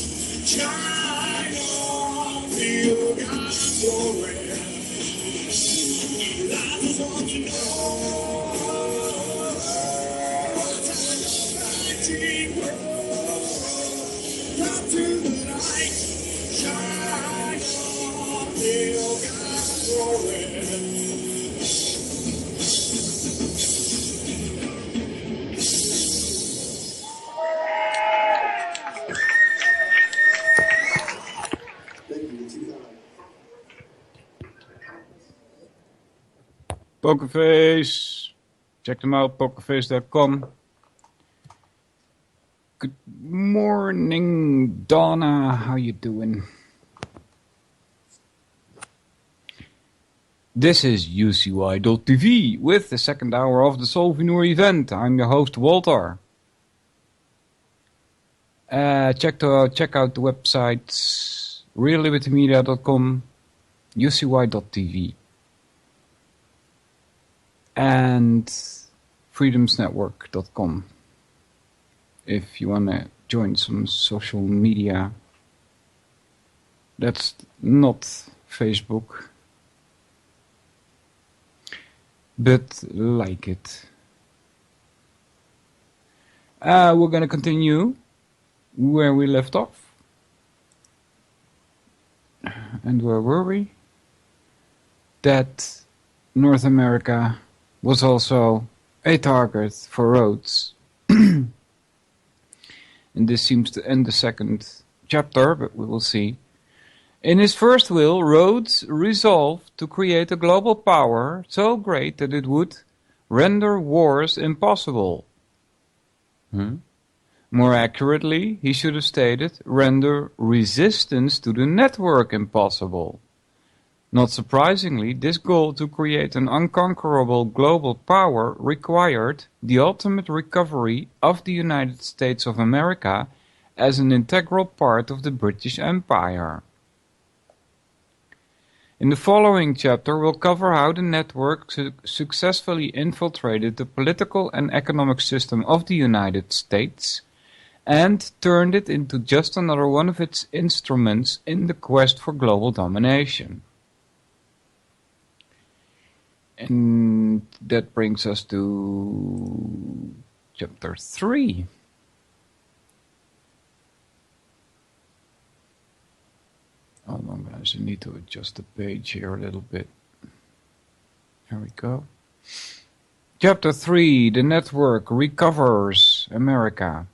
shine on, feel God's glory. I just want to know what's on your fighting come to the light, shine on, feel God's glory. Pokerface. Check them out, pokerface.com. Good morning, Donna. How you doing? This is UCY.tv with the second hour of the Solvinur Event. I'm your host, Walter. Check out the websites reallibertymedia.com, UCY.tv. and freedomsnetwork.com if you want to join some social media. That's not Facebook, but like it. We're going to continue where we left off. And where were we? That North America was also a target for Rhodes. And this seems to end the second chapter, but we will see. In his first will, Rhodes resolved to create a global power so great that it would render wars impossible. More accurately, he should have stated, render resistance to the network impossible. Not surprisingly, this goal to create an unconquerable global power required the ultimate recovery of the United States of America as an integral part of the British Empire. In the following chapter, we'll cover how the network successfully infiltrated the political and economic system of the United States and turned it into just another one of its instruments in the quest for global domination. And that brings us to chapter 3. Hold on, guys, I need to adjust the page here a little bit. There we go. Chapter 3, the network recovers America.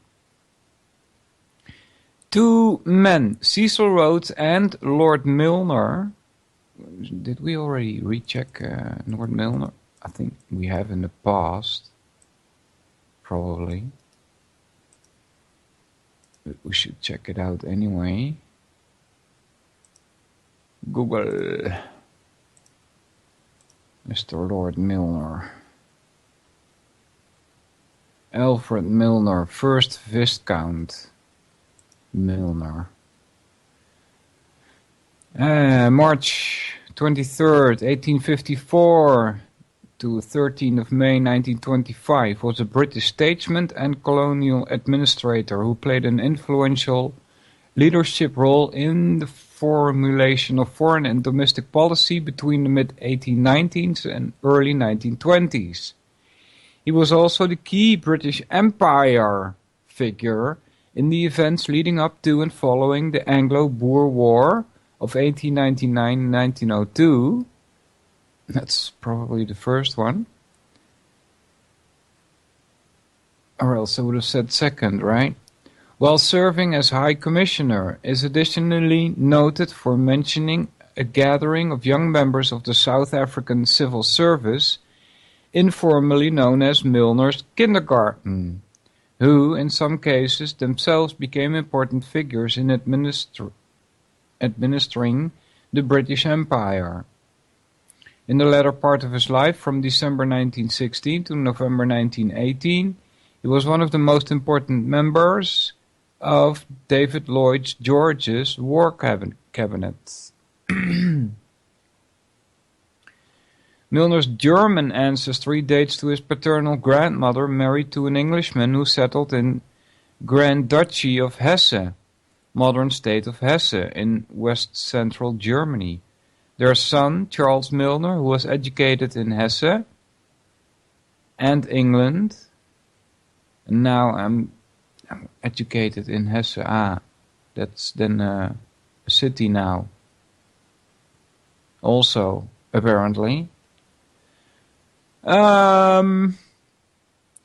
Two men, Cecil Rhodes and Lord Milner. Did we already recheck Lord Milner? I think we have in the past. Probably. But we should check it out anyway. Google. Mr. Lord Milner. Alfred Milner, 1st Viscount Milner. March 23rd, 1854 to 13th of May 1925 was a British statesman and colonial administrator who played an influential leadership role in the formulation of foreign and domestic policy between the mid-1890s and early 1920s. He was also the key British Empire figure in the events leading up to and following the Anglo-Boer War of 1899-1902. That's probably the first one. Or else I would have said second, right? While serving as High Commissioner, is additionally noted for mentioning a gathering of young members of the South African Civil Service, informally known as Milner's Kindergarten, who, in some cases, themselves became important figures in administering the British Empire. In the latter part of his life, from December 1916 to November 1918, he was one of the most important members of David Lloyd George's war cabinet. Milner's German ancestry dates to his paternal grandmother, married to an Englishman who settled in Grand Duchy of Hesse, modern state of Hesse, in west-central Germany. Their son, Charles Milner, who was educated in Hesse and England, and now I'm educated in Hesse. That's then a city now. Also, apparently. Who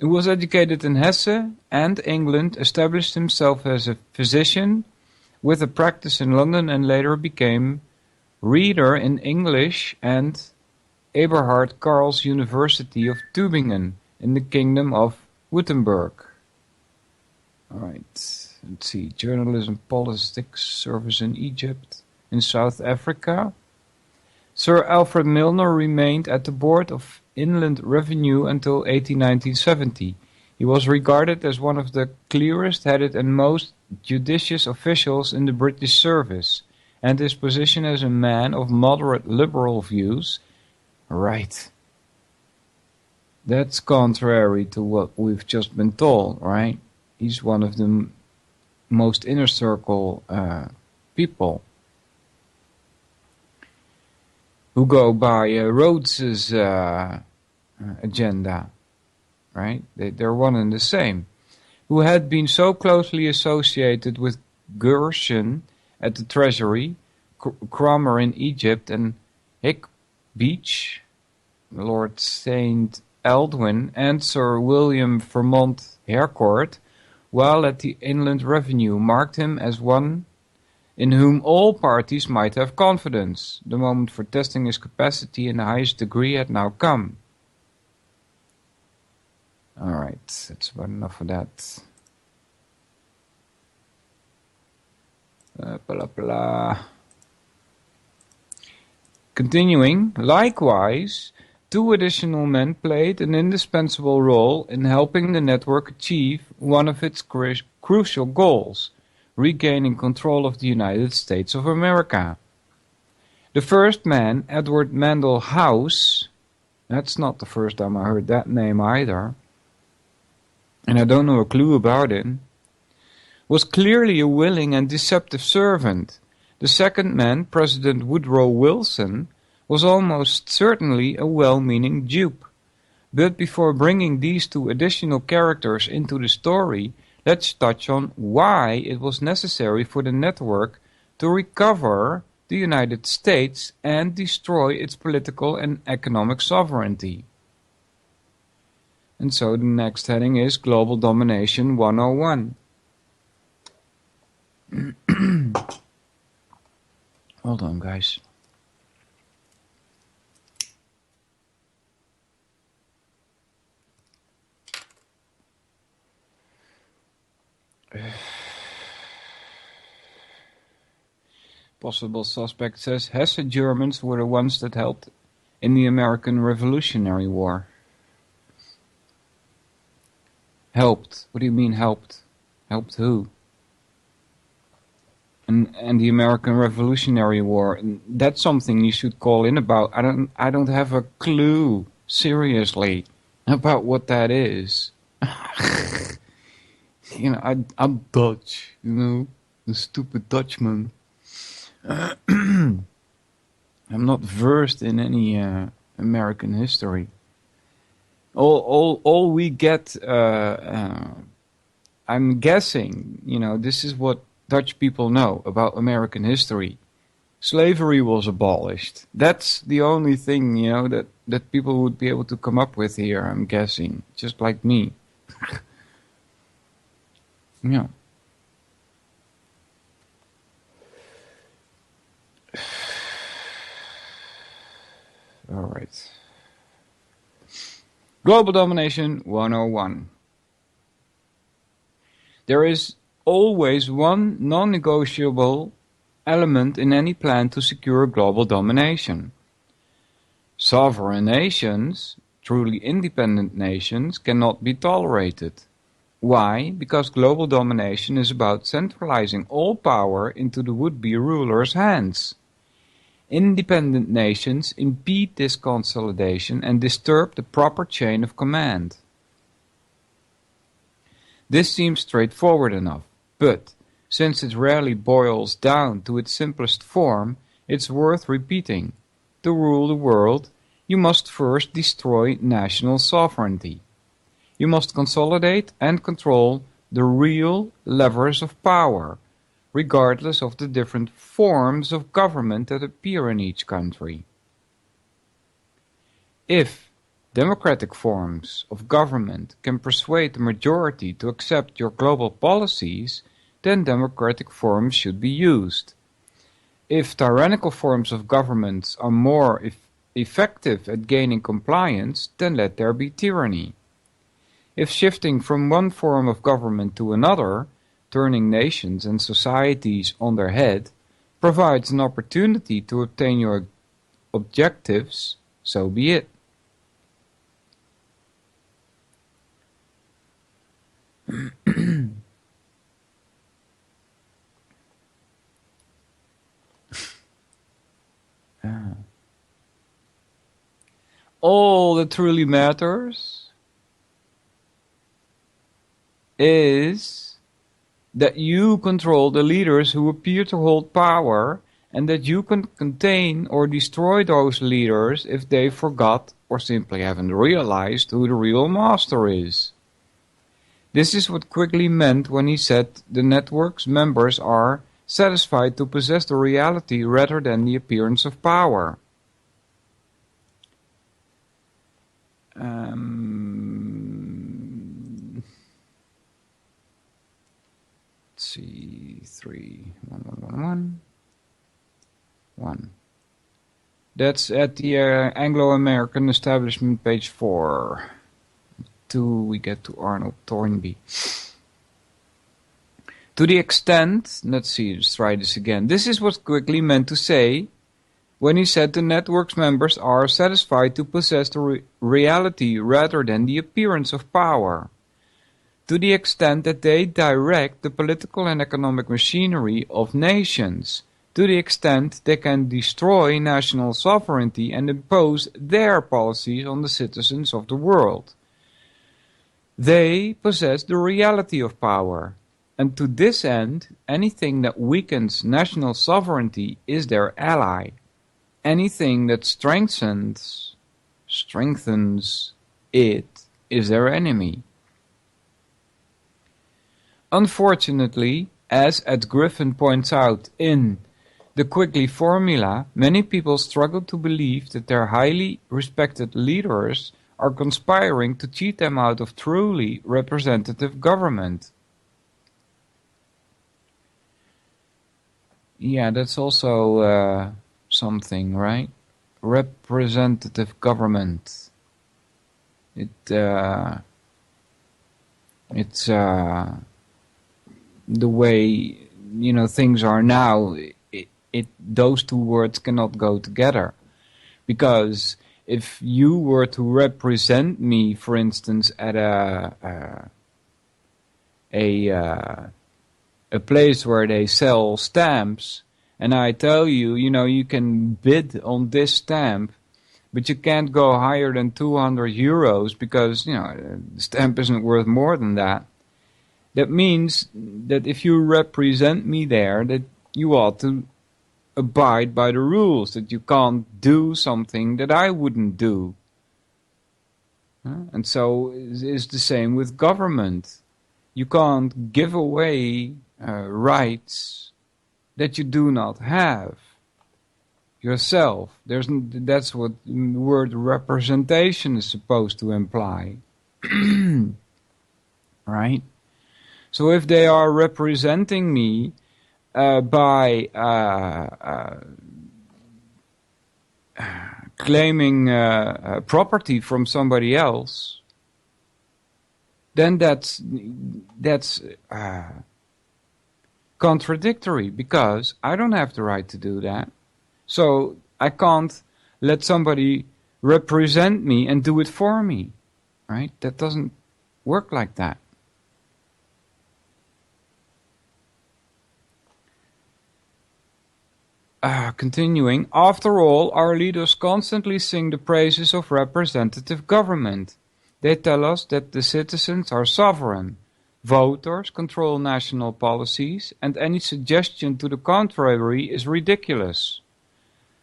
was educated in Hesse and England, established himself as a physician with a practice in London and later became reader in English and Eberhard Karl's University of Tübingen in the Kingdom of Württemberg. Alright, let's see. Journalism, politics, service in Egypt, in South Africa. Sir Alfred Milner remained at the Board of Inland Revenue until 1970. He was regarded as one of the clearest-headed and most judicious officials in the British service, and his position as a man of moderate liberal views. Right. That's contrary to what we've just been told, right? He's one of the most inner circle people who go by Rhodes's agenda, right? They're one and the same. Who had been so closely associated with Gerson at the Treasury, Cromer in Egypt, and Hick Beach, Lord St. Aldwyn, and Sir William Vermont Harcourt, while at the Inland Revenue, marked him as one in whom all parties might have confidence. The moment for testing his capacity in the highest degree had now come. Alright, that's about enough of that. Continuing, likewise, two additional men played an indispensable role in helping the network achieve one of its crucial goals, regaining control of the United States of America. The first man, Edward Mandell House, that's not the first time I heard that name either, and I don't know a clue about him, was clearly a willing and deceptive servant. The second man, President Woodrow Wilson, was almost certainly a well-meaning dupe. But before bringing these two additional characters into the story, let's touch on why it was necessary for the network to recover the United States and destroy its political and economic sovereignty. And so the next heading is Global Domination 101. Hold on, guys. Possible suspect says Hesse Germans were the ones that helped in the American Revolutionary War. Helped? What do you mean helped? Helped who? And the American Revolutionary War. That's something you should call in about. I don't have a clue, seriously, about what that is. You know, I'm Dutch, you know, the stupid Dutchman. I'm not versed in any American history. All we get, I'm guessing, this is what Dutch people know about American history. Slavery was abolished. That's the only thing, that people would be able to come up with here, I'm guessing. Just like me. Yeah. All right. Global Domination 101. There is always one non-negotiable element in any plan to secure global domination. Sovereign nations, truly independent nations, cannot be tolerated. Why? Because global domination is about centralizing all power into the would-be ruler's hands. Independent nations impede this consolidation and disturb the proper chain of command. This seems straightforward enough, but since it rarely boils down to its simplest form, it's worth repeating. To rule the world, you must first destroy national sovereignty. You must consolidate and control the real levers of power, regardless of the different forms of government that appear in each country. If democratic forms of government can persuade the majority to accept your global policies, then democratic forms should be used. If tyrannical forms of governments are more effective at gaining compliance, then let there be tyranny. If shifting from one form of government to another, turning nations and societies on their head, provides an opportunity to obtain your objectives, so be it. All that truly matters is that you control the leaders who appear to hold power, and that you can contain or destroy those leaders if they forgot or simply haven't realized who the real master is. This is what Quigley meant when he said the network's members are satisfied to possess the reality rather than the appearance of power. Let's see, 1. That's at the Anglo-American Establishment, page 4. 2, we get to Arnold Toynbee. To the extent, let's try this again. This is what Quigley meant to say when he said the network's members are satisfied to possess the reality rather than the appearance of power. To the extent that they direct the political and economic machinery of nations, to the extent they can destroy national sovereignty and impose their policies on the citizens of the world. They possess the reality of power, and to this end, anything that weakens national sovereignty is their ally. Anything that strengthens it is their enemy. Unfortunately, as Ed Griffin points out in the Quigley Formula, many people struggle to believe that their highly respected leaders are conspiring to cheat them out of truly representative government. Yeah, that's also something, right? Representative government. It's the way things are now. Those two words cannot go together, because if you were to represent me, for instance, at a place where they sell stamps, and I tell you, you can bid on this stamp, but you can't go higher than 200 euros because, the stamp isn't worth more than that. That means that if you represent me there, that you ought to abide by the rules, that you can't do something that I wouldn't do. And so it's the same with government. You can't give away rights that you do not have yourself. That's what the word representation is supposed to imply. Right? So if they are representing me by claiming property from somebody else, then that's contradictory, because I don't have the right to do that. So I can't let somebody represent me and do it for me, right? That doesn't work like that. Continuing, after all, our leaders constantly sing the praises of representative government. They tell us that the citizens are sovereign. Voters control national policies, and any suggestion to the contrary is ridiculous.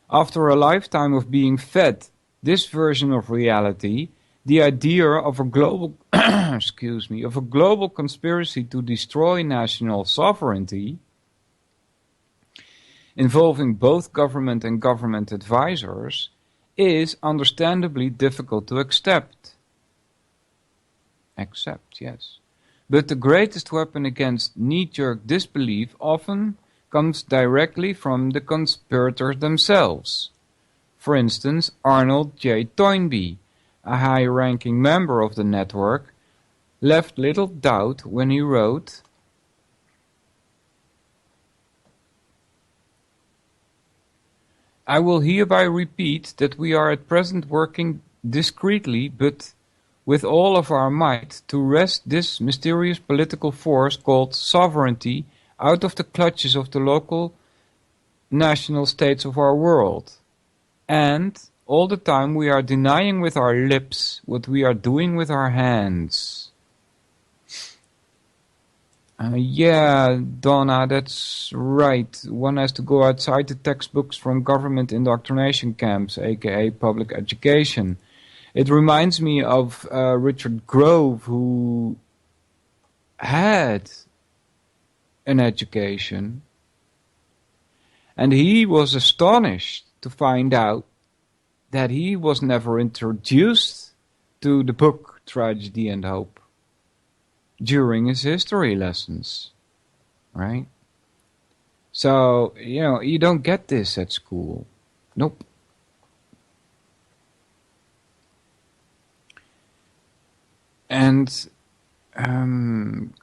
After a lifetime of being fed this version of reality, the idea of a global of a global conspiracy to destroy national sovereignty, involving both government and government advisors, is understandably difficult to accept. Yes. But the greatest weapon against knee-jerk disbelief often comes directly from the conspirators themselves. For instance, Arnold J. Toynbee, a high-ranking member of the network, left little doubt when he wrote, I will hereby repeat that we are at present working discreetly but with all of our might to wrest this mysterious political force called sovereignty out of the clutches of the local national states of our world. And all the time we are denying with our lips what we are doing with our hands. Yeah, Donna, that's right. One has to go outside the textbooks from government indoctrination camps, aka public education. It reminds me of Richard Grove, who had an education, and he was astonished to find out that he was never introduced to the book Tragedy and Hope during his history lessons, right? So, you don't get this at school. Nope. And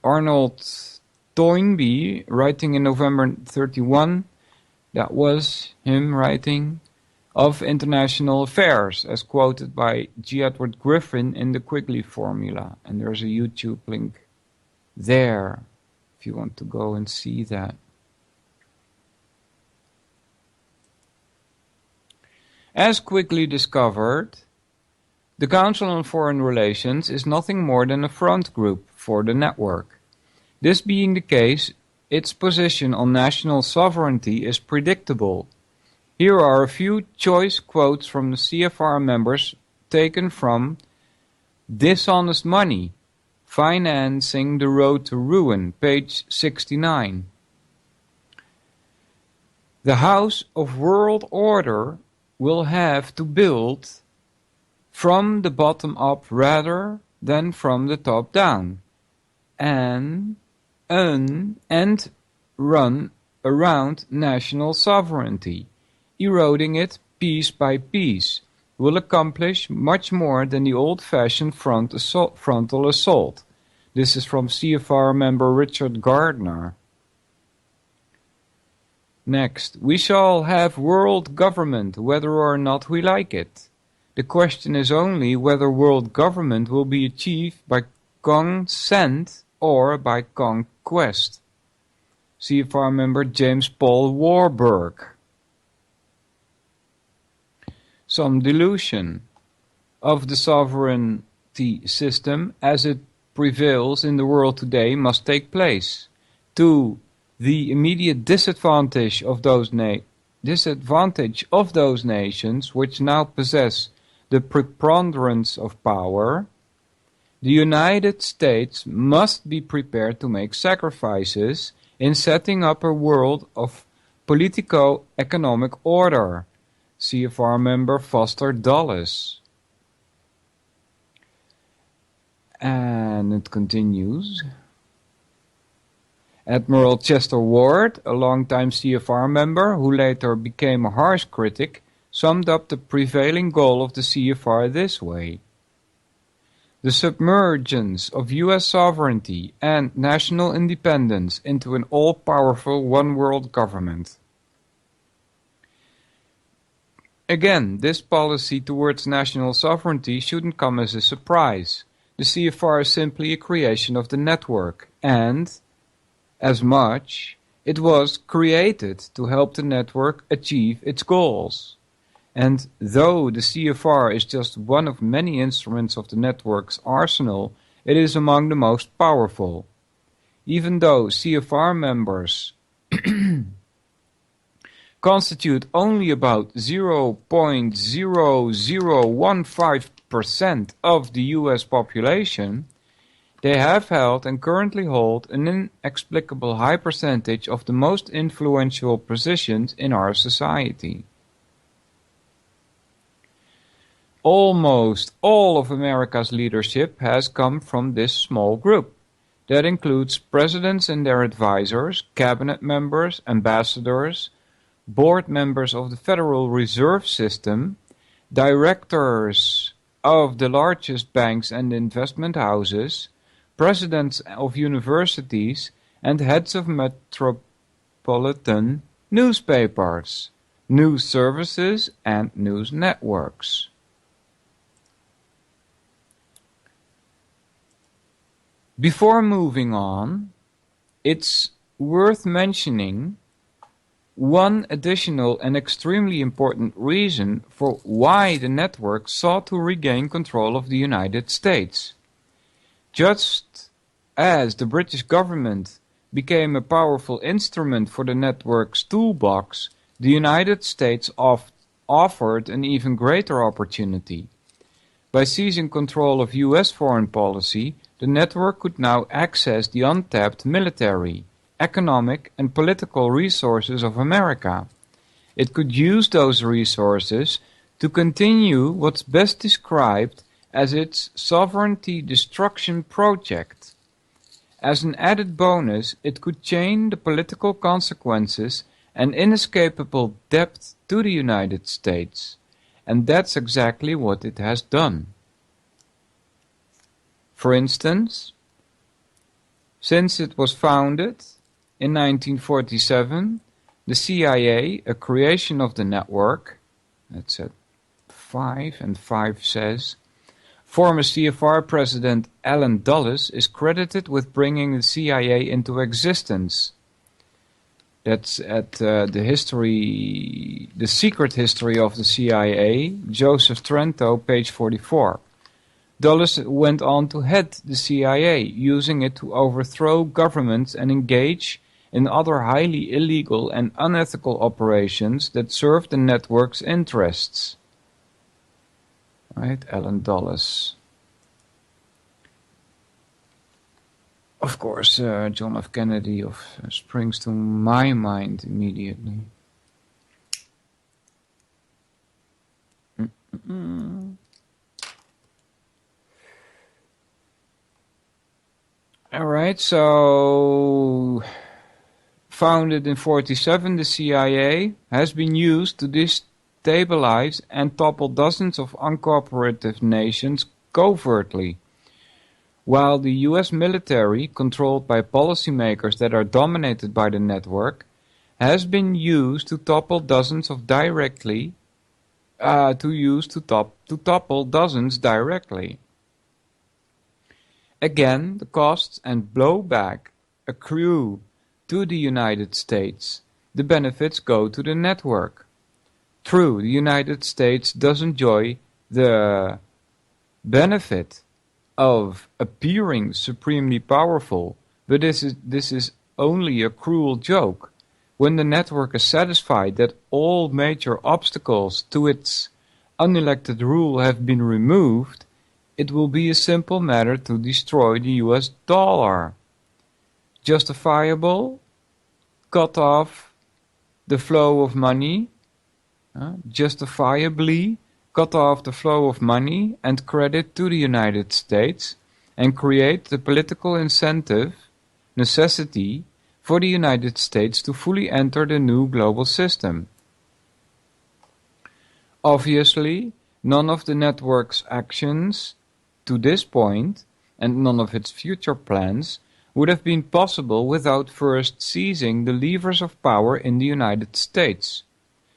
Arnold Toynbee, writing in November 31, that was him writing, of international affairs, as quoted by G. Edward Griffin in the Quigley Formula. And there's a YouTube link there, if you want to go and see that. As Quigley discovered, the Council on Foreign Relations is nothing more than a front group for the network. This being the case, its position on national sovereignty is predictable. Here are a few choice quotes from the CFR members taken from Dishonest Money, Financing the Road to Ruin, page 69. The House of World Order will have to build from the bottom up rather than from the top down, and run around national sovereignty, eroding it piece by piece, will accomplish much more than the old-fashioned frontal assault. This is from CFR member Richard Gardner. Next, we shall have world government whether or not we like it. The question is only whether world government will be achieved by consent or by conquest. CFR member James Paul Warburg. Some dilution of the sovereignty system as it prevails in the world today must take place, to the immediate disadvantage of those nations which now possess the preponderance of power, the United States must be prepared to make sacrifices in setting up a world of politico-economic order. CFR member Foster Dulles. And it continues. Admiral Chester Ward, a longtime CFR member who later became a harsh critic, summed up the prevailing goal of the CFR this way: the submergence of US sovereignty and national independence into an all-powerful one-world government. Again, this policy towards national sovereignty shouldn't come as a surprise. The CFR is simply a creation of the network, and, as much, it was created to help the network achieve its goals. And though the CFR is just one of many instruments of the network's arsenal, it is among the most powerful. Even though CFR members constitute only about 0.0015% of the US population, they have held and currently hold an inexplicable high percentage of the most influential positions in our society. Almost all of America's leadership has come from this small group. That includes presidents and their advisors, cabinet members, ambassadors, board members of the Federal Reserve System, directors of the largest banks and investment houses, presidents of universities, and heads of metropolitan newspapers, news services, and news networks. Before moving on, it's worth mentioning one additional and extremely important reason for why the network sought to regain control of the United States. Just as the British government became a powerful instrument for the network's toolbox, the United States offered an even greater opportunity. By seizing control of US foreign policy, the network could now access the untapped military, economic, and political resources of America. It could use those resources to continue what's best described as its sovereignty destruction project. As an added bonus, it could chain the political consequences and inescapable debt to the United States. And that's exactly what it has done. For instance, since it was founded in 1947, the CIA, a creation of the network, that's at 5, and 5 says, former CFR President Allen Dulles is credited with bringing the CIA into existence. That's at the secret history of the CIA, Joseph Trento, page 44. Dulles went on to head the CIA, using it to overthrow governments and engage in other highly illegal and unethical operations that served the network's interests. Right, Allen Dulles. Of course, John F. Kennedy springs to my mind immediately. Alright, so founded in 1947, the CIA has been used to destabilize and topple dozens of uncooperative nations covertly. While the US military, controlled by policymakers that are dominated by the network, has been used to topple dozens of directly, topple dozens directly. Again, the costs and blowback accrue to the United States. The benefits go to the network. True, the United States does enjoy the benefit of appearing supremely powerful, but this is only a cruel joke. When the network is satisfied that all major obstacles to its unelected rule have been removed, it will be a simple matter to destroy the US dollar. Justifiable? Cut off the flow of money, justifiably cut off the flow of money and credit to the United States and create the political necessity for the United States to fully enter the new global system. Obviously, none of the network's actions to this point and none of its future plans would have been possible without first seizing the levers of power in the United States.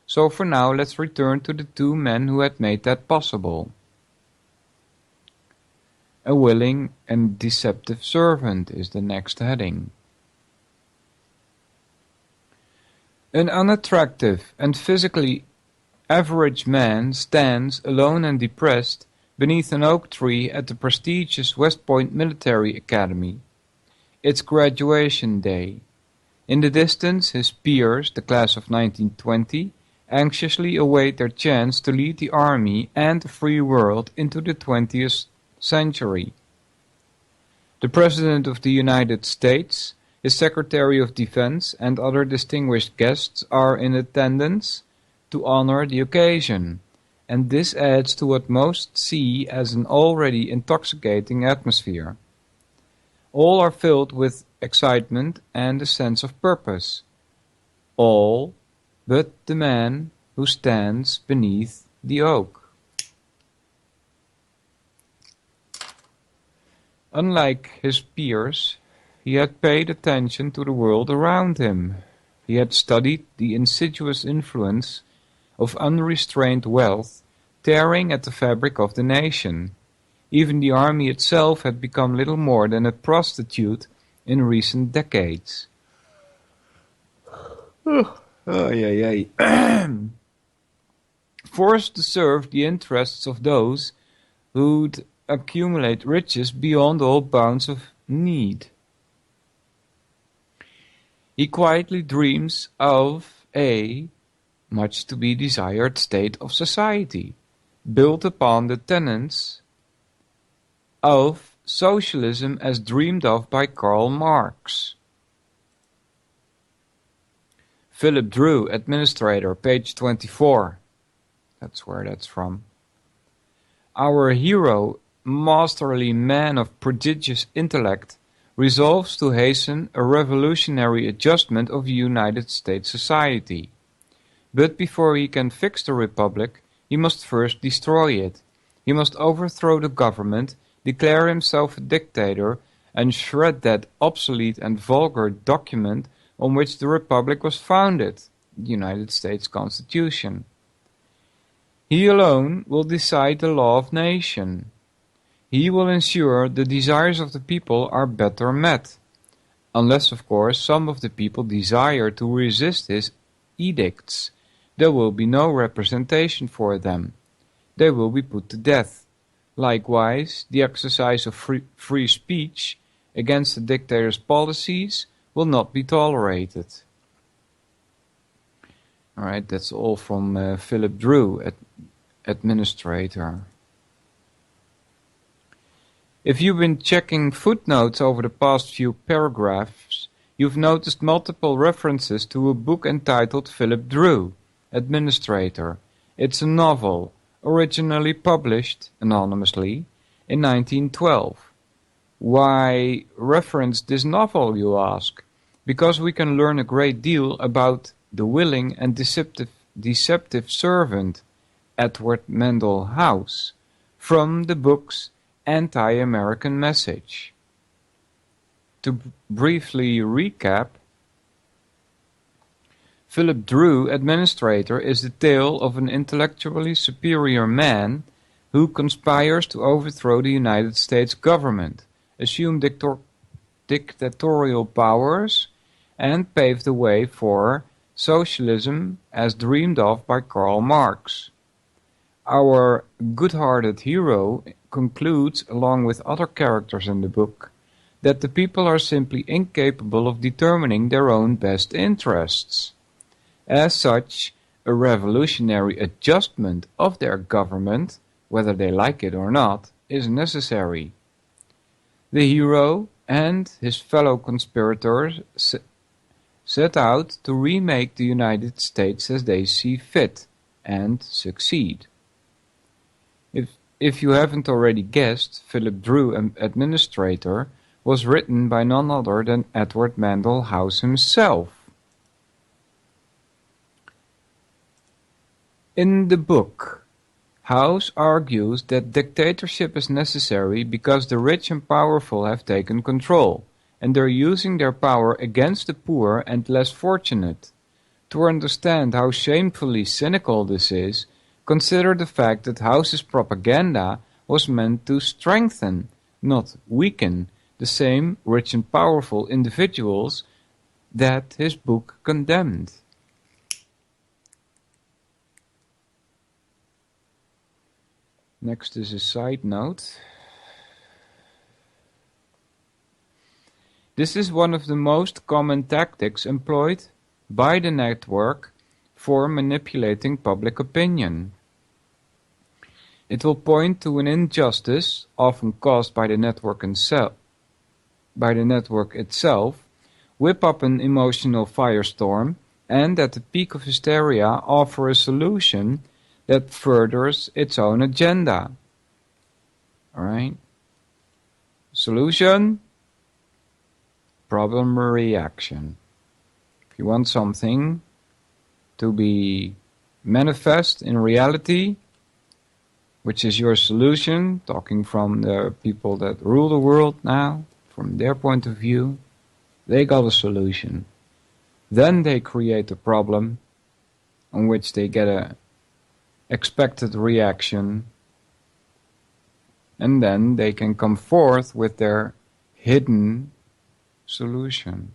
So for now, let's return to the two men who had made that possible. A willing and deceptive servant is the next heading. An unattractive and physically average man stands alone and depressed beneath an oak tree at the prestigious West Point Military Academy. It's graduation day. In the distance, his peers, the class of 1920, anxiously await their chance to lead the army and the free world into the 20th century. The President of the United States, his Secretary of Defense, and other distinguished guests are in attendance to honor the occasion, and this adds to what most see as an already intoxicating atmosphere. All are filled with excitement and a sense of purpose. All but the man who stands beneath the oak. Unlike his peers, he had paid attention to the world around him. He had studied the insidious influence of unrestrained wealth tearing at the fabric of the nation. Even the army itself had become little more than a prostitute in recent decades. Forced to serve the interests of those who'd accumulate riches beyond all bounds of need. He quietly dreams of a much to be desired state of society, built upon the tenets of socialism as dreamed of by Karl Marx. Philip Drew, administrator, page 24. That's where that's from. Our hero, masterly man of prodigious intellect, resolves to hasten a revolutionary adjustment of United States society. But before he can fix the republic, he must first destroy it. He must overthrow the government, declare himself a dictator, and shred that obsolete and vulgar document on which the republic was founded, the United States Constitution. He alone will decide the law of nation. He will ensure the desires of the people are better met, unless, of course, some of the people desire to resist his edicts. There will be no representation for them. They will be put to death. Likewise, the exercise of free speech against the dictator's policies will not be tolerated. All right, that's all from Philip Drew, administrator. If you've been checking footnotes over the past few paragraphs, you've noticed multiple references to a book entitled Philip Drew, Administrator. It's a novel, originally published anonymously in 1912. Why reference this novel, you ask? Because we can learn a great deal about the willing and deceptive servant, Edward Mandell House, from the book's anti-American message. To briefly recap, Philip Drew, administrator, is the tale of an intellectually superior man who conspires to overthrow the United States government, assume dictatorial powers, and pave the way for socialism as dreamed of by Karl Marx. Our good-hearted hero concludes, along with other characters in the book, that the people are simply incapable of determining their own best interests. As such, a revolutionary adjustment of their government, whether they like it or not, is necessary. The hero and his fellow conspirators set out to remake the United States as they see fit, and succeed. If you haven't already guessed, Philip Drew, Administrator, was written by none other than Edward Mandell House himself. In the book, House argues that dictatorship is necessary because the rich and powerful have taken control, and they're using their power against the poor and less fortunate. To understand how shamefully cynical this is, consider the fact that House's propaganda was meant to strengthen, not weaken, the same rich and powerful individuals that his book condemned. Next is a side note. This is one of the most common tactics employed by the network for manipulating public opinion. It will point to an injustice, often caused by the network itself, whip up an emotional firestorm, and at the peak of hysteria offer a solution that furthers its own agenda. Alright? Solution? Problem reaction. If you want something to be manifest in reality, which is your solution, talking from the people that rule the world now, from their point of view, they got a solution. Then they create a problem on which they get a expected reaction, and then they can come forth with their hidden solution.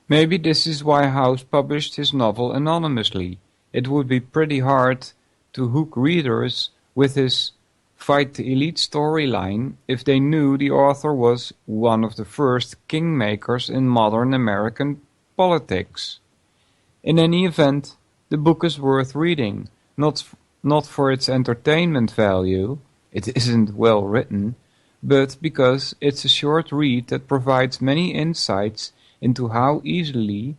Maybe this is why House published his novel anonymously. It would be pretty hard to hook readers with his Fight the Elite storyline if they knew the author was one of the first kingmakers in modern American politics. In any event, the book is worth reading, not for its entertainment value, it isn't well written, but because it's a short read that provides many insights into how easily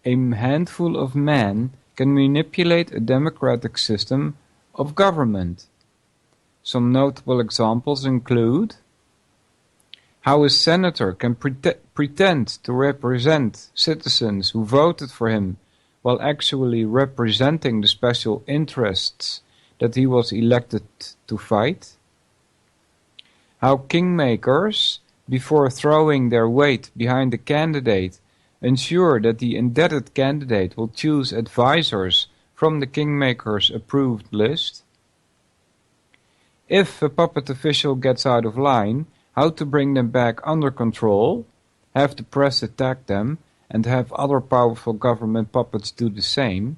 a handful of men can manipulate a democratic system of government. Some notable examples include how a senator can pretend to represent citizens who voted for him while actually representing the special interests that he was elected to fight. How kingmakers, before throwing their weight behind a candidate, ensure that the indebted candidate will choose advisors from the kingmaker's approved list. If a puppet official gets out of line, how to bring them back under control, have the press attack them, and have other powerful government puppets do the same.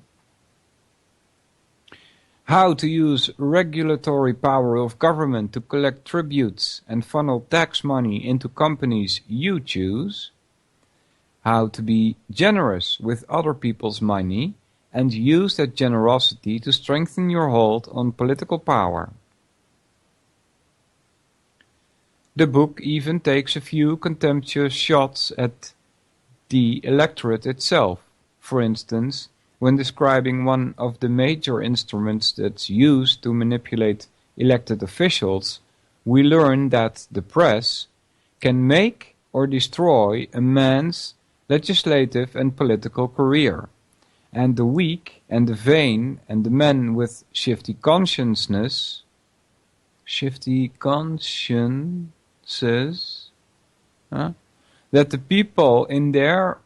How to use regulatory power of government to collect tributes and funnel tax money into companies you choose. How to be generous with other people's money and use that generosity to strengthen your hold on political power. The book even takes a few contemptuous shots at the electorate itself. For instance, when describing one of the major instruments that's used to manipulate elected officials, we learn that the press can make or destroy a man's legislative and political career, and the weak and the vain and the men with shifty consciences, that the people in their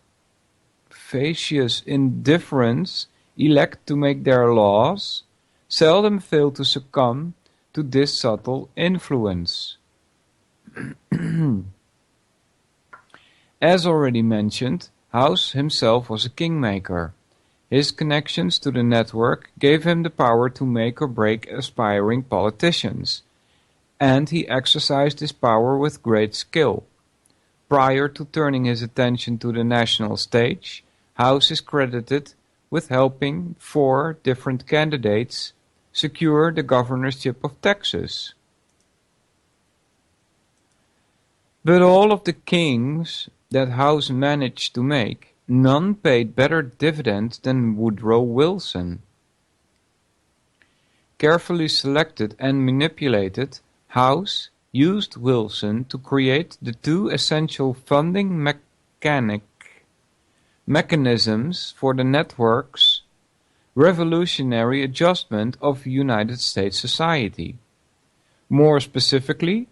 facious indifference elect to make their laws, seldom fail to succumb to this subtle influence. As already mentioned, House himself was a kingmaker. His connections to the network gave him the power to make or break aspiring politicians, and he exercised this power with great skill. Prior to turning his attention to the national stage, House is credited with helping 4 different candidates secure the governorship of Texas. But all of the kings that House managed to make, none paid better dividends than Woodrow Wilson. Carefully selected and manipulated, House used Wilson to create the 2 essential funding mechanisms for the network's revolutionary adjustment of United States society. More specifically,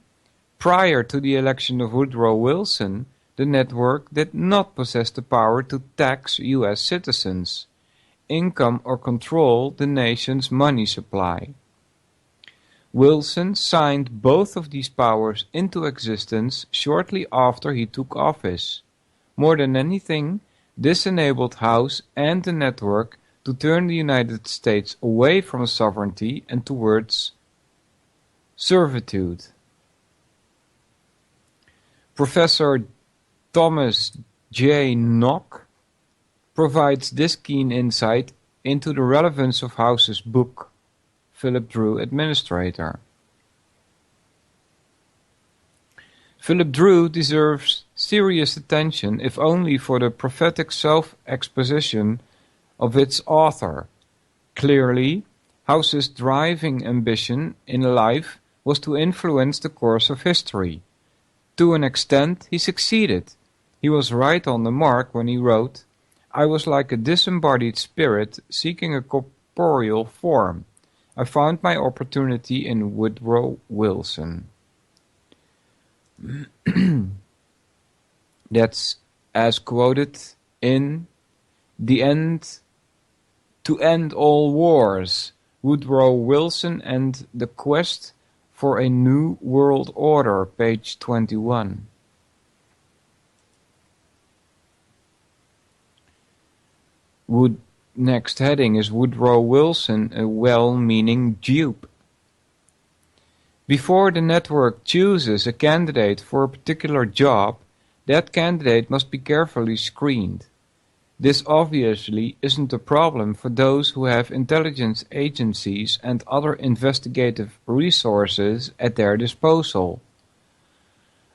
prior to the election of Woodrow Wilson, the network did not possess the power to tax U.S. citizens, income or control the nation's money supply. Wilson signed both of these powers into existence shortly after he took office. More than anything, this enabled House and the network to turn the United States away from sovereignty and towards servitude. Professor Thomas J. Nock provides this keen insight into the relevance of House's book, Philip Drew, Administrator. Philip Drew deserves serious attention, if only for the prophetic self-exposition of its author. Clearly, House's driving ambition in life was to influence the course of history. To an extent, he succeeded. He was right on the mark when he wrote, "I was like a disembodied spirit seeking a corporeal form. I found my opportunity in Woodrow Wilson." That's as quoted in The End to End All Wars, Woodrow Wilson and the Quest for a New World Order, page 21. Next heading is Woodrow Wilson, a well-meaning dupe. Before the network chooses a candidate for a particular job, that candidate must be carefully screened. This obviously isn't a problem for those who have intelligence agencies and other investigative resources at their disposal.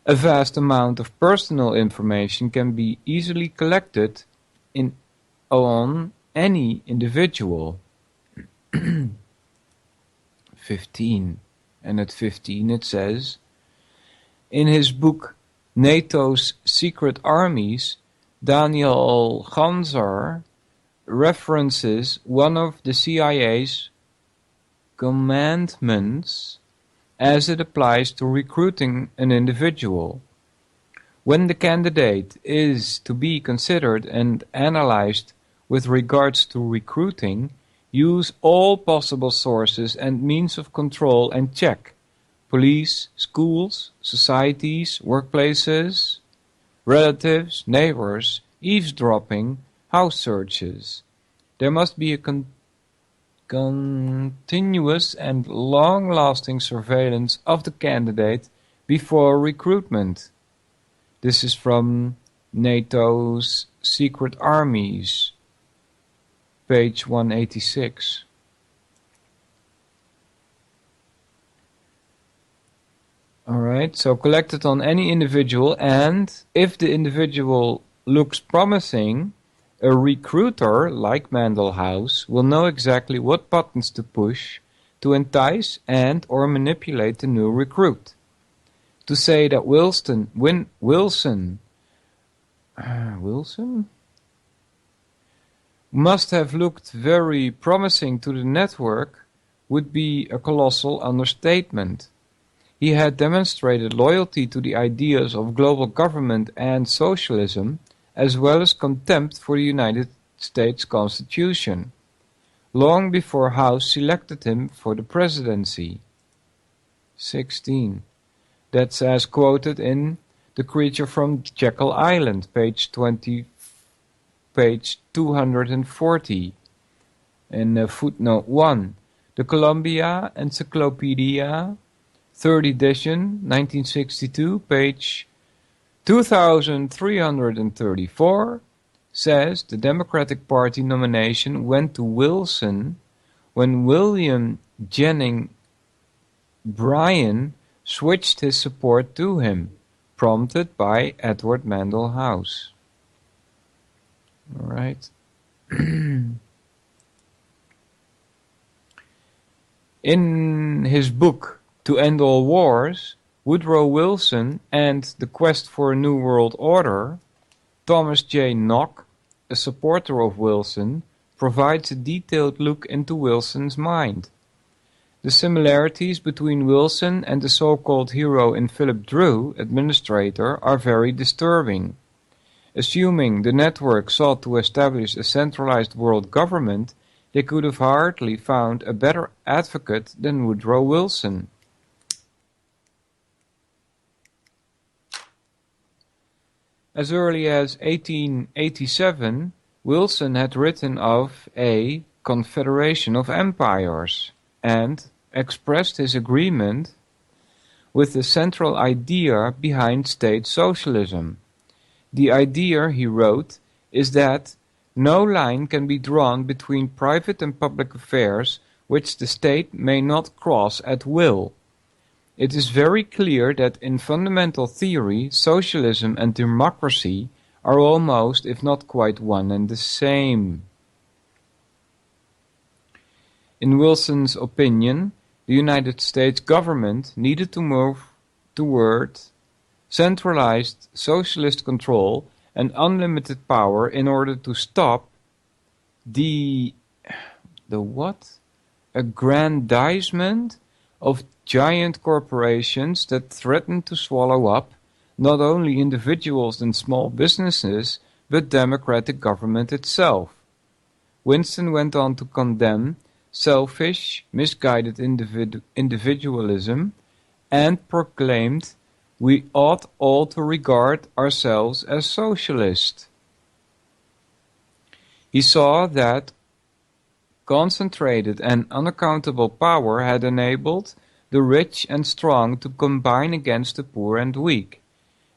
A vast amount of personal information can be easily collected on any individual. 15. And at 15 it says, in his book NATO's Secret Armies, Daniel Ganser references one of the CIA's commandments as it applies to recruiting an individual. When the candidate is to be considered and analyzed with regards to recruiting, use all possible sources and means of control and check: police, schools, societies, workplaces, relatives, neighbors, eavesdropping, house searches. There must be a continuous and long-lasting surveillance of the candidate before recruitment. This is from NATO's Secret Armies, page 186. Alright, so collected on any individual, and if the individual looks promising, a recruiter like Mandelhaus will know exactly what buttons to push to entice and or manipulate the new recruit. To say that Wilson must have looked very promising to the network would be a colossal understatement. He had demonstrated loyalty to the ideas of global government and socialism, as well as contempt for the United States Constitution, long before House selected him for the presidency. 16. That's as quoted in The Creature from Jekyll Island, page 240, in footnote 1. The Columbia Encyclopedia, 3rd edition, 1962, page 2334, says the Democratic Party nomination went to Wilson when William Jennings Bryan switched his support to him, prompted by Edward Mandell House. All right. In his book To End All Wars, Woodrow Wilson and the Quest for a New World Order, Thomas J. Nock, a supporter of Wilson, provides a detailed look into Wilson's mind. The similarities between Wilson and the so-called hero in Philip Drew, administrator, are very disturbing. Assuming the network sought to establish a centralized world government, they could have hardly found a better advocate than Woodrow Wilson. As early as 1887, Wilson had written of a confederation of empires and expressed his agreement with the central idea behind state socialism. The idea, he wrote, is that no line can be drawn between private and public affairs which the state may not cross at will. It is very clear that in fundamental theory, socialism and democracy are almost, if not quite, one and the same. In Wilson's opinion, the United States government needed to move toward centralized socialist control and unlimited power in order to stop the what? Aggrandizement of giant corporations that threatened to swallow up not only individuals and small businesses, but democratic government itself. Winston went on to condemn selfish, misguided individualism and proclaimed we ought all to regard ourselves as socialists. He saw that concentrated and unaccountable power had enabled the rich and strong to combine against the poor and weak,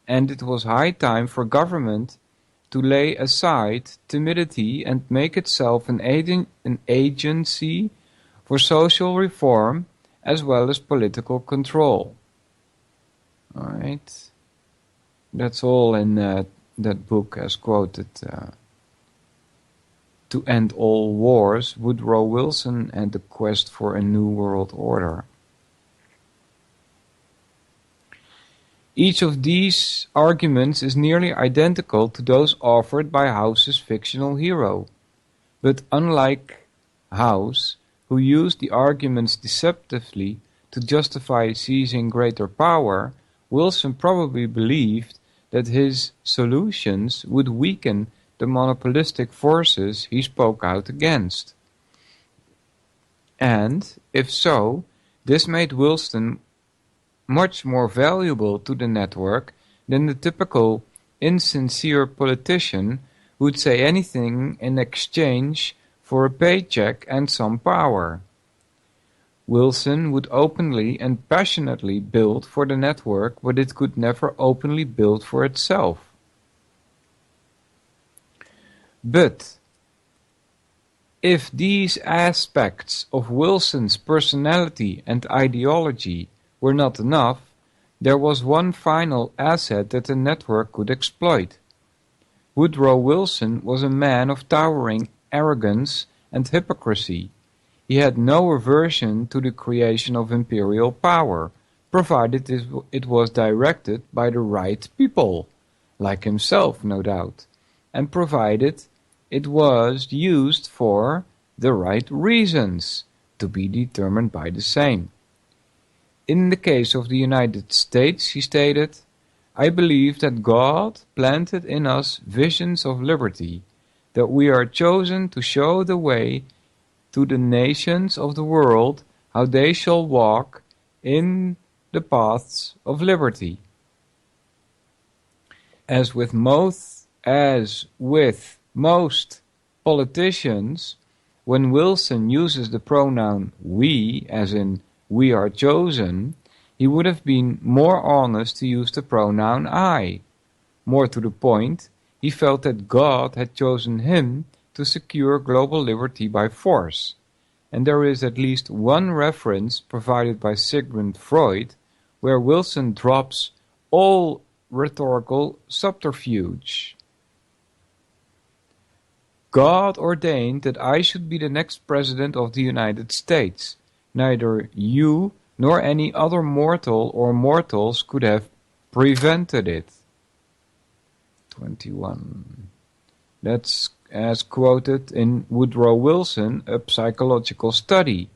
and it was high time for government to lay aside timidity and make itself an agency for social reform as well as political control. All right, that's all in that book as quoted. To End All Wars, Woodrow Wilson and the Quest for a New World Order. Each of these arguments is nearly identical to those offered by House's fictional hero, but unlike House, who used the arguments deceptively to justify seizing greater power, Wilson probably believed that his solutions would weaken the monopolistic forces he spoke out against. And, if so, this made Wilson much more valuable to the network than the typical insincere politician who would say anything in exchange for a paycheck and some power. Wilson would openly and passionately build for the network what it could never openly build for itself. But if these aspects of Wilson's personality and ideology were not enough, there was one final asset that the network could exploit. Woodrow Wilson was a man of towering arrogance and hypocrisy. He had no aversion to the creation of imperial power, provided it was directed by the right people, like himself, no doubt, and provided it was used for the right reasons, to be determined by the same. In the case of the United States, he stated, I believe that God planted in us visions of liberty, that we are chosen to show the way to the nations of the world how they shall walk in the paths of liberty. As with most politicians, when Wilson uses the pronoun we, as in we are chosen, he would have been more honest to use the pronoun I. More to the point, he felt that God had chosen him to secure global liberty by force, and there is at least one reference provided by Sigmund Freud where Wilson drops all rhetorical subterfuge. God ordained that I should be the next president of the United States. Neither you nor any other mortal or mortals could have prevented it. 21. That's as quoted in Woodrow Wilson, A Psychological Study,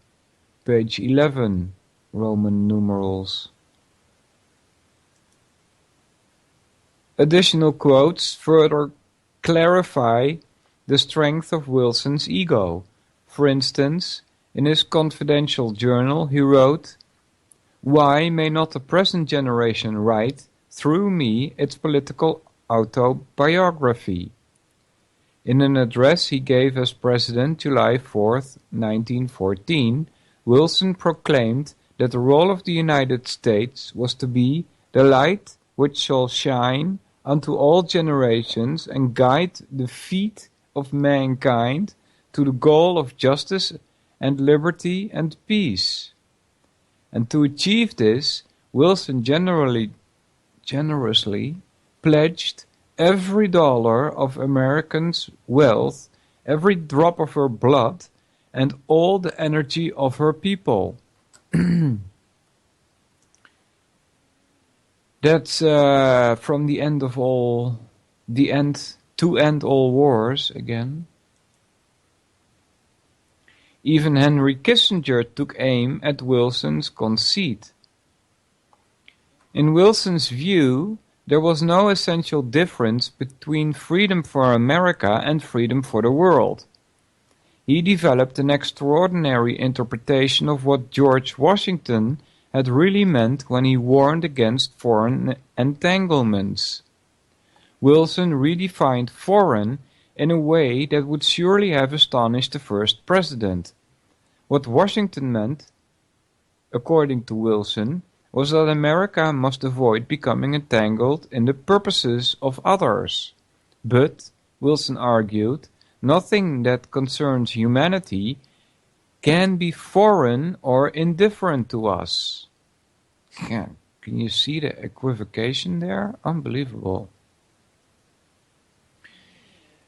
page 11, Roman numerals. Additional quotes further clarify the strength of Wilson's ego. For instance, in his confidential journal he wrote, "Why may not the present generation write, through me, its political autobiography?" In an address he gave as president July 4, 1914, Wilson proclaimed that the role of the United States was to be the light which shall shine unto all generations and guide the feet of mankind to the goal of justice and liberty and peace. And to achieve this, Wilson generously pledged every dollar of Americans' wealth, every drop of her blood, and all the energy of her people. That's from the end of all, to end all wars again. Even Henry Kissinger took aim at Wilson's conceit. In Wilson's view, there was no essential difference between freedom for America and freedom for the world. He developed an extraordinary interpretation of what George Washington had really meant when he warned against foreign entanglements. Wilson redefined foreign in a way that would surely have astonished the first president. What Washington meant, according to Wilson, was that America must avoid becoming entangled in the purposes of others. But, Wilson argued, nothing that concerns humanity can be foreign or indifferent to us. Yeah, can you see the equivocation there? Unbelievable.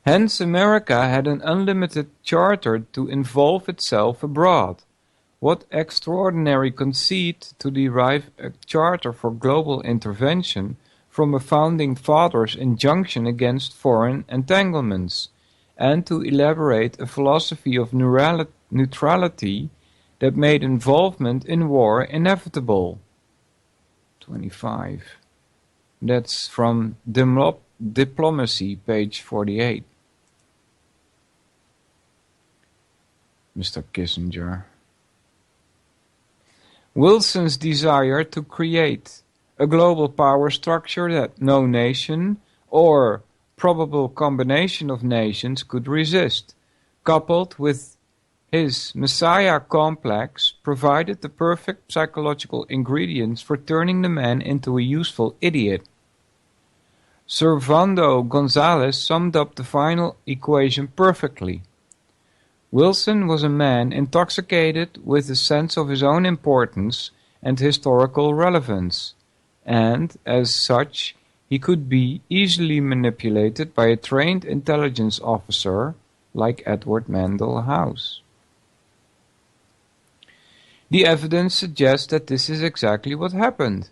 Hence, America had an unlimited charter to involve itself abroad. What extraordinary conceit to derive a charter for global intervention from a founding father's injunction against foreign entanglements, and to elaborate a philosophy of neutrality that made involvement in war inevitable. 25. That's from Diplomacy, page 48. Mr. Kissinger. Wilson's desire to create a global power structure that no nation or probable combination of nations could resist, coupled with his Messiah complex, provided the perfect psychological ingredients for turning the man into a useful idiot. Servando Gonzalez summed up the final equation perfectly. Wilson was a man intoxicated with a sense of his own importance and historical relevance, and, as such, he could be easily manipulated by a trained intelligence officer like Edward Mandell House. The evidence suggests that this is exactly what happened.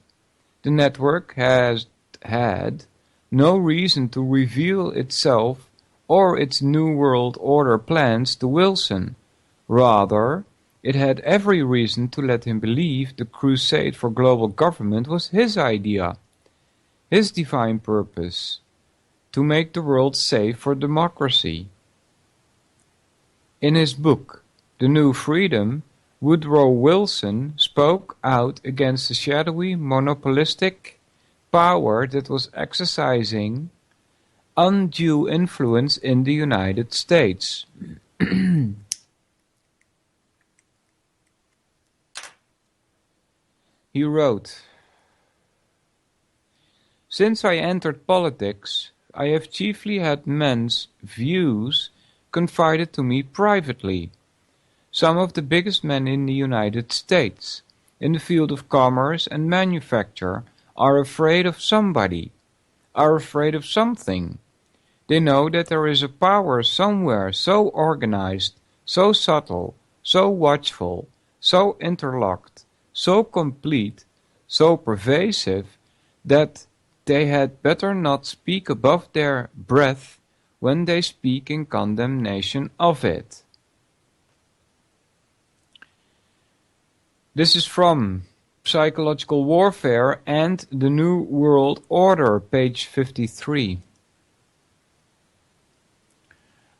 The network has had no reason to reveal itself or its New World Order plans to Wilson. Rather, it had every reason to let him believe the crusade for global government was his idea, his divine purpose, to make the world safe for democracy. In his book, The New Freedom, Woodrow Wilson spoke out against the shadowy, monopolistic power that was exercising undue influence in the United States. He wrote, "Since I entered politics, I have chiefly had men's views confided to me privately. Some of the biggest men in the United States, in the field of commerce and manufacture, are afraid of somebody, are afraid of something. They know that there is a power somewhere so organized, so subtle, so watchful, so interlocked, so complete, so pervasive, that they had better not speak above their breath when they speak in condemnation of it. This is from Psychological Warfare and the New World Order, page 53.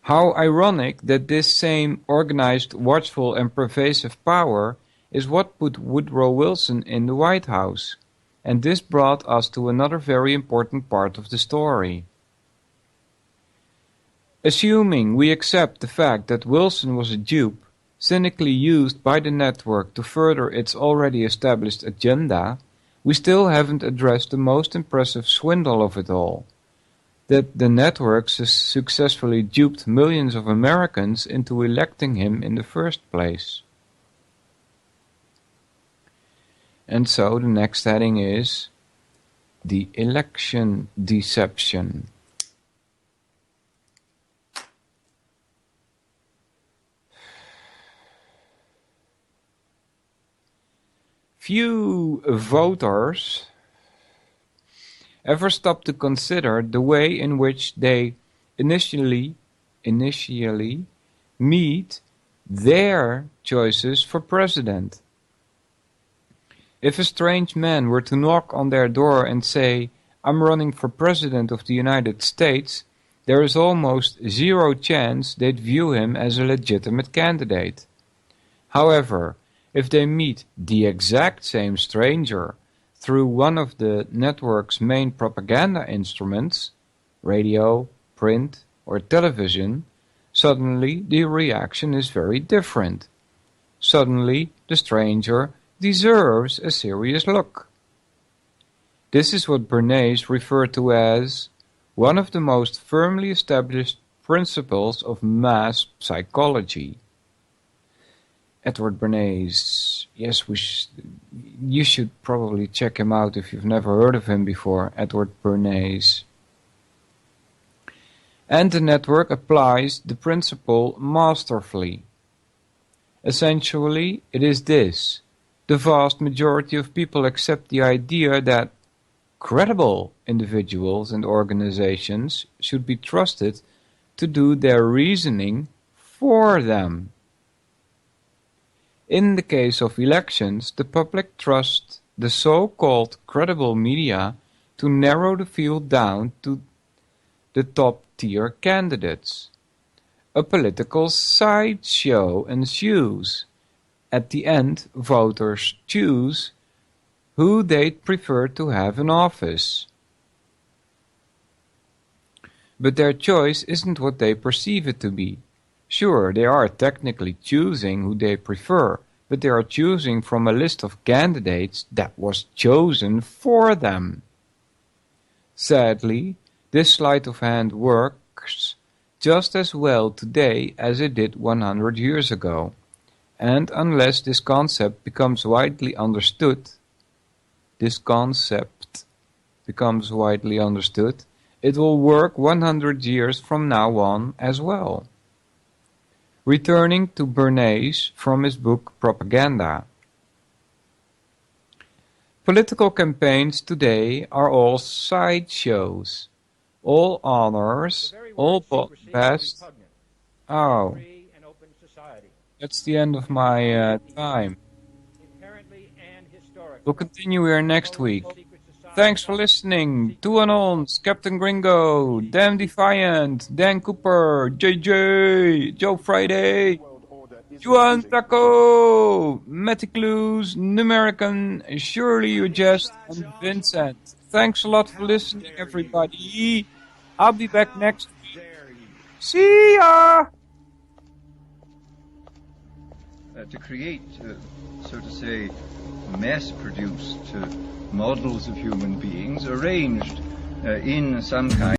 How ironic that this same organized, watchful and pervasive power is what put Woodrow Wilson in the White House. And this brought us to another very important part of the story. Assuming we accept the fact that Wilson was a dupe, cynically used by the network to further its already established agenda, we still haven't addressed the most impressive swindle of it all. That the network successfully duped millions of Americans into electing him in the first place. And so the next heading is the election deception. Few voters ever stop to consider the way in which they initially meet their choices for president. If a strange man were to knock on their door and say, "I'm running for president of the United States," there is almost zero chance they'd view him as a legitimate candidate. However, if they meet the exact same stranger through one of the network's main propaganda instruments, radio, print, or television, suddenly the reaction is very different. Suddenly the stranger deserves a serious look. This is what Bernays referred to as one of the most firmly established principles of mass psychology. Edward Bernays, yes, you should probably check him out if you've never heard of him before, Edward Bernays. And the network applies the principle masterfully. Essentially, it is this. The vast majority of people accept the idea that credible individuals and organizations should be trusted to do their reasoning for them. In the case of elections, the public trusts the so-called credible media to narrow the field down to the top-tier candidates. A political sideshow ensues. At the end, voters choose who they'd prefer to have in office. But their choice isn't what they perceive it to be. Sure, they are technically choosing who they prefer, but they are choosing from a list of candidates that was chosen for them. Sadly, this sleight of hand works just as well today as it did 100 years ago. And unless this concept becomes widely understood, it will work 100 years from now on as well. Returning to Bernays from his book Propaganda. Political campaigns today are all sideshows, all honors, all best. Oh. That's the end of my time. We'll continue here next week. Thanks for listening. Two Anons, Captain Gringo, Dan Defiant, Dan Cooper, JJ, Joe Friday, Juan Taco, Matty Clues, Numerican, Shirley Ujest, and Vincent. Thanks a lot for listening, everybody. I'll be back next week. See ya! To create, so to say, mass-produced models of human beings arranged in some kind